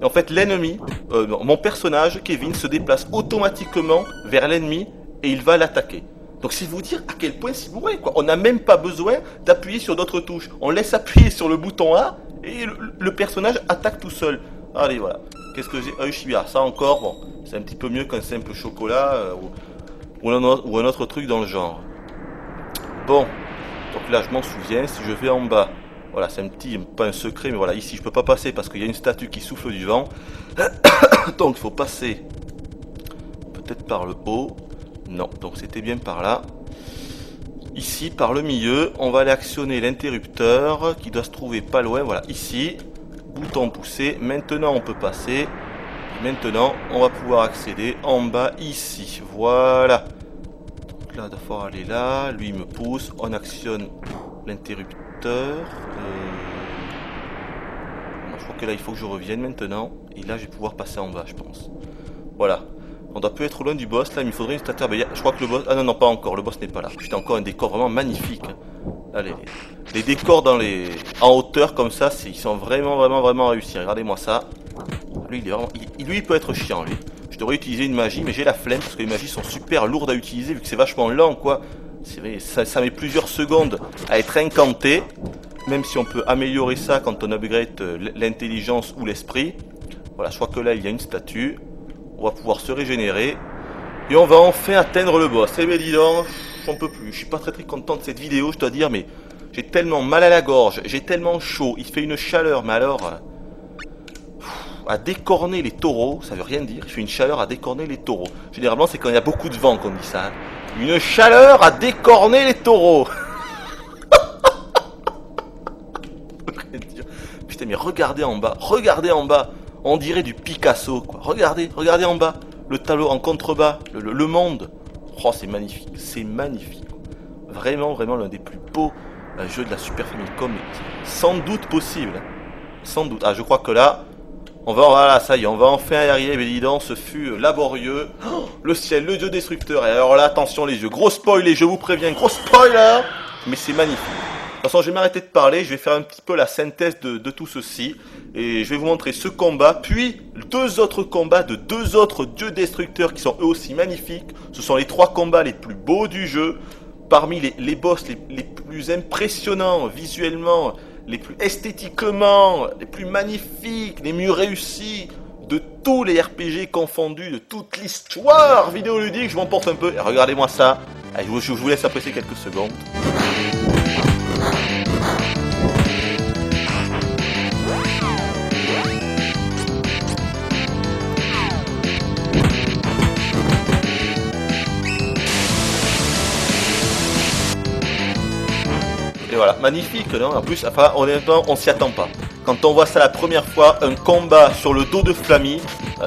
Et en fait, l'ennemi, mon personnage, Kevin, se déplace automatiquement vers l'ennemi et il va l'attaquer. Donc c'est vous dire à quel point c'est bourré, quoi. On n'a même pas besoin d'appuyer sur d'autres touches. On laisse appuyer sur le bouton A et le personnage attaque tout seul. Allez, voilà. Qu'est-ce que j'ai? Shibuya, ça encore, bon, c'est un petit peu mieux qu'un simple chocolat ou un autre truc dans le genre. Bon, donc là je m'en souviens, si je vais en bas, voilà, c'est pas un secret, mais voilà, ici je peux pas passer parce qu'il y a une statue qui souffle du vent. Donc il faut passer peut-être par le haut. Non, donc c'était bien par là. Ici, par le milieu, on va aller actionner l'interrupteur qui doit se trouver pas loin. Voilà, ici, bouton poussé. Maintenant, on peut passer. Maintenant, on va pouvoir accéder en bas ici. Voilà. Donc là, il va falloir aller là. Lui, il me pousse. On actionne l'interrupteur. Je crois que là, il faut que je revienne maintenant. Et là, je vais pouvoir passer en bas, je pense. Voilà. On doit plus être loin du boss là, mais il faudrait une statue. Je crois que le boss... Ah non, pas encore, le boss n'est pas là. Putain, encore un décor vraiment magnifique. Hein. Allez, les décors en hauteur comme ça, ils sont vraiment réussis. Regardez-moi ça. Lui, il peut être chiant, lui. Je devrais utiliser une magie, mais j'ai la flemme parce que les magies sont super lourdes à utiliser vu que c'est vachement lent, quoi. C'est vrai, ça met plusieurs secondes à être incanté. Même si on peut améliorer ça quand on upgrade l'intelligence ou l'esprit. Voilà, je crois que là, il y a une statue. On va pouvoir se régénérer. Et on va enfin atteindre le boss. Eh bien dis donc, j'en peux plus. Je suis pas très content de cette vidéo, je dois dire, mais j'ai tellement mal à la gorge, j'ai tellement chaud, il fait une chaleur, mais alors... à décorner les taureaux, ça veut rien dire. Il fait une chaleur à décorner les taureaux. Généralement, c'est quand il y a beaucoup de vent qu'on dit ça. Hein. Une chaleur à décorner les taureaux. Putain, mais regardez en bas, on dirait du Picasso, quoi. Regardez en bas, le tableau en contrebas, le monde. Oh, c'est magnifique, Vraiment l'un des plus beaux jeux de la Super Famicom, sans doute possible, hein. Sans doute. Ah, je crois que là, voilà, ça y est, on va enfin y arriver, mais dis donc, ce fut laborieux. Oh, le ciel, le dieu destructeur, et alors là, attention les yeux, gros spoiler, je vous préviens, gros spoiler. Mais c'est magnifique. De toute façon, je vais m'arrêter de parler, je vais faire un petit peu la synthèse de tout ceci. Et je vais vous montrer ce combat, puis 2 autres combats de 2 autres dieux destructeurs qui sont eux aussi magnifiques. Ce sont les 3 combats les plus beaux du jeu. Parmi les boss les plus impressionnants visuellement, les plus esthétiquement, les plus magnifiques, les mieux réussis de tous les RPG confondus, de toute l'histoire vidéoludique, je m'emporte un peu. Et regardez-moi ça. Allez, je vous laisse apprécier quelques secondes. Et voilà, magnifique, non? En plus, enfin, honnêtement, on s'y attend pas. Quand on voit ça la première fois, un combat sur le dos de Flammy,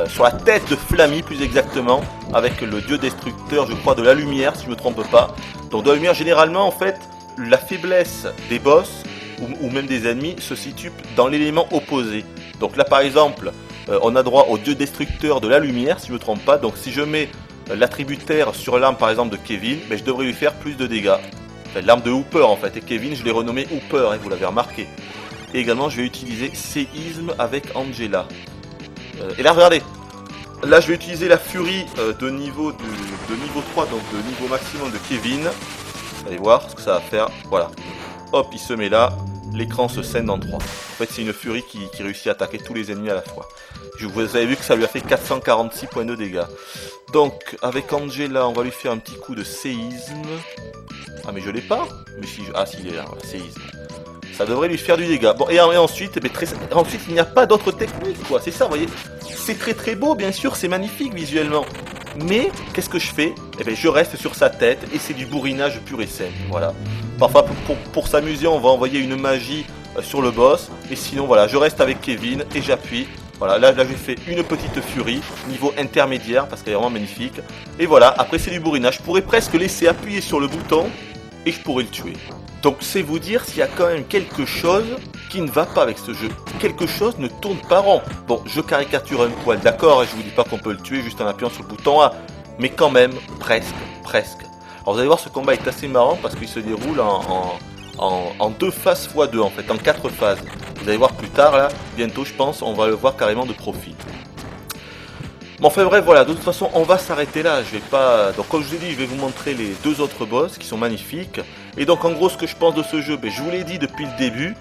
sur la tête de Flammy plus exactement, avec le dieu destructeur, je crois, de la lumière, si je me trompe pas. Donc de la lumière, généralement, en fait, la faiblesse des boss, ou même des ennemis, se situe dans l'élément opposé. Donc là, par exemple, on a droit au dieu destructeur de la lumière, si je me trompe pas. Donc si je mets l'attributaire sur l'arme, par exemple, de Kevin, ben, je devrais lui faire plus de dégâts. L'arme de Hooper en fait, et Kevin je l'ai renommé Hooper, hein, vous l'avez remarqué. Et également je vais utiliser séisme avec Angela. Et là regardez, là je vais utiliser la furie de niveau 3, donc de niveau maximum de Kevin. Vous allez voir ce que ça va faire, voilà. Hop, il se met là, l'écran se scinde en 3. En fait c'est une furie qui réussit à attaquer tous les ennemis à la fois. Vous avez vu que ça lui a fait 446 points de dégâts. Donc avec Angela on va lui faire un petit coup de séisme. Ah mais je l'ai pas. Mais si ah si il est là, voilà, séisme. Ça devrait lui faire du dégât. Bon et ensuite, ensuite il n'y a pas d'autre technique quoi. C'est ça, vous voyez. C'est très très beau bien sûr, c'est magnifique visuellement. Mais qu'est-ce que je fais? Eh bien je reste sur sa tête et c'est du bourrinage pur et simple. Voilà. Parfois pour s'amuser on va envoyer une magie sur le boss. Et sinon voilà, je reste avec Kevin et j'appuie. Voilà, là j'ai fait une petite furie, niveau intermédiaire, parce qu'elle est vraiment magnifique. Et voilà, après c'est du bourrinage. Je pourrais presque laisser appuyer sur le bouton et je pourrais le tuer. Donc c'est vous dire s'il y a quand même quelque chose qui ne va pas avec ce jeu. Quelque chose ne tourne pas rond. Bon, je caricature un poil, d'accord, et je vous dis pas qu'on peut le tuer juste en appuyant sur le bouton A. Mais quand même, presque. Alors vous allez voir, ce combat est assez marrant parce qu'il se déroule en 2 phases x 2 en fait, en 4 phases. Vous allez voir plus tard là, bientôt je pense, on va le voir carrément de profil. Bon enfin bref voilà, de toute façon on va s'arrêter là, je vais pas... Donc comme je vous ai dit, je vais vous montrer les 2 autres boss qui sont magnifiques. Et donc en gros ce que je pense de ce jeu, je vous l'ai dit depuis le début,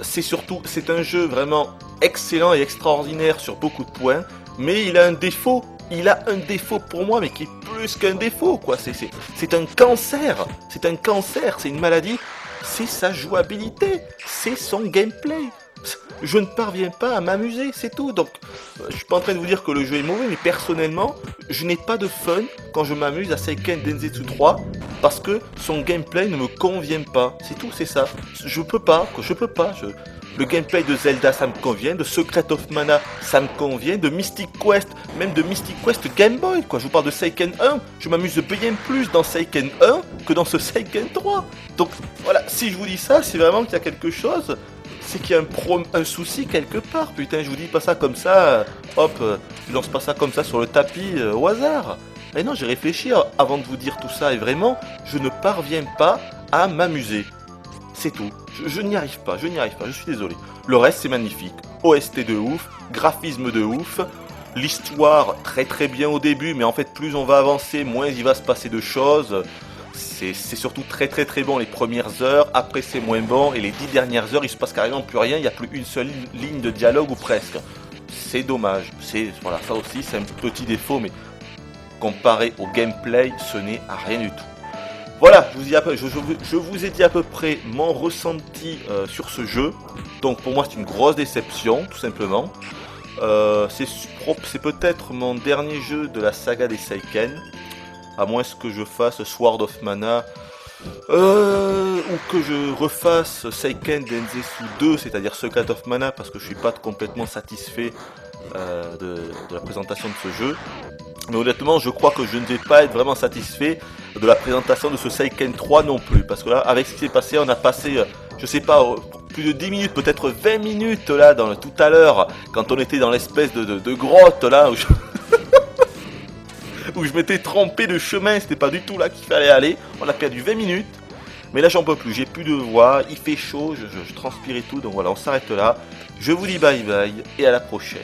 c'est un jeu vraiment excellent et extraordinaire sur beaucoup de points, mais il a un défaut. Il a un défaut pour moi, mais qui est plus qu'un défaut, quoi. C'est un cancer. C'est un cancer, c'est une maladie. C'est sa jouabilité. C'est son gameplay. Je ne parviens pas à m'amuser, c'est tout. Donc, je suis pas en train de vous dire que le jeu est mauvais, mais personnellement, je n'ai pas de fun quand je m'amuse à Seiken Densetsu 3 parce que son gameplay ne me convient pas. C'est tout, c'est ça. Je peux pas. Le gameplay de Zelda, ça me convient. De Secret of Mana, ça me convient. De Mystic Quest, même de Mystic Quest Game Boy, quoi. Je vous parle de Seiken 1. Je m'amuse bien plus dans Seiken 1 que dans ce Seiken 3. Donc, voilà. Si je vous dis ça, c'est vraiment qu'il y a quelque chose. C'est qu'il y a un souci quelque part. Putain, je vous dis pas ça comme ça. Hop, je lance pas ça comme ça sur le tapis au hasard. Mais non, j'ai réfléchi avant de vous dire tout ça. Et vraiment, je ne parviens pas à m'amuser. C'est tout. Je n'y arrive pas, je suis désolé. Le reste c'est magnifique. OST de ouf, graphisme de ouf, l'histoire très très bien au début, mais en fait plus on va avancer, moins il va se passer de choses. C'est surtout très très très bon les premières heures, après c'est moins bon, et les 10 dernières heures il se passe carrément plus rien, il n'y a plus une seule ligne de dialogue ou presque. C'est dommage, voilà, ça aussi c'est un petit défaut, mais comparé au gameplay, ce n'est à rien du tout. Voilà, je vous ai dit à peu près mon ressenti sur ce jeu. Donc pour moi c'est une grosse déception, tout simplement. C'est peut-être mon dernier jeu de la saga des Seiken. À moins que je fasse Sword of Mana. Ou que je refasse Seiken Densetsu 2, c'est-à-dire Secret of Mana, parce que je suis pas complètement satisfait de la présentation de ce jeu. Mais honnêtement, je crois que je ne vais pas être vraiment satisfait de la présentation de ce Seiken 3 non plus. Parce que là, avec ce qui s'est passé, on a passé, je sais pas, plus de 10 minutes, peut-être 20 minutes là, tout à l'heure, quand on était dans l'espèce de grotte là, où je m'étais trompé de chemin, c'était pas du tout là qu'il fallait aller. On a perdu 20 minutes. Mais là, j'en peux plus, j'ai plus de voix, il fait chaud, je transpire et tout. Donc voilà, on s'arrête là. Je vous dis bye bye et à la prochaine.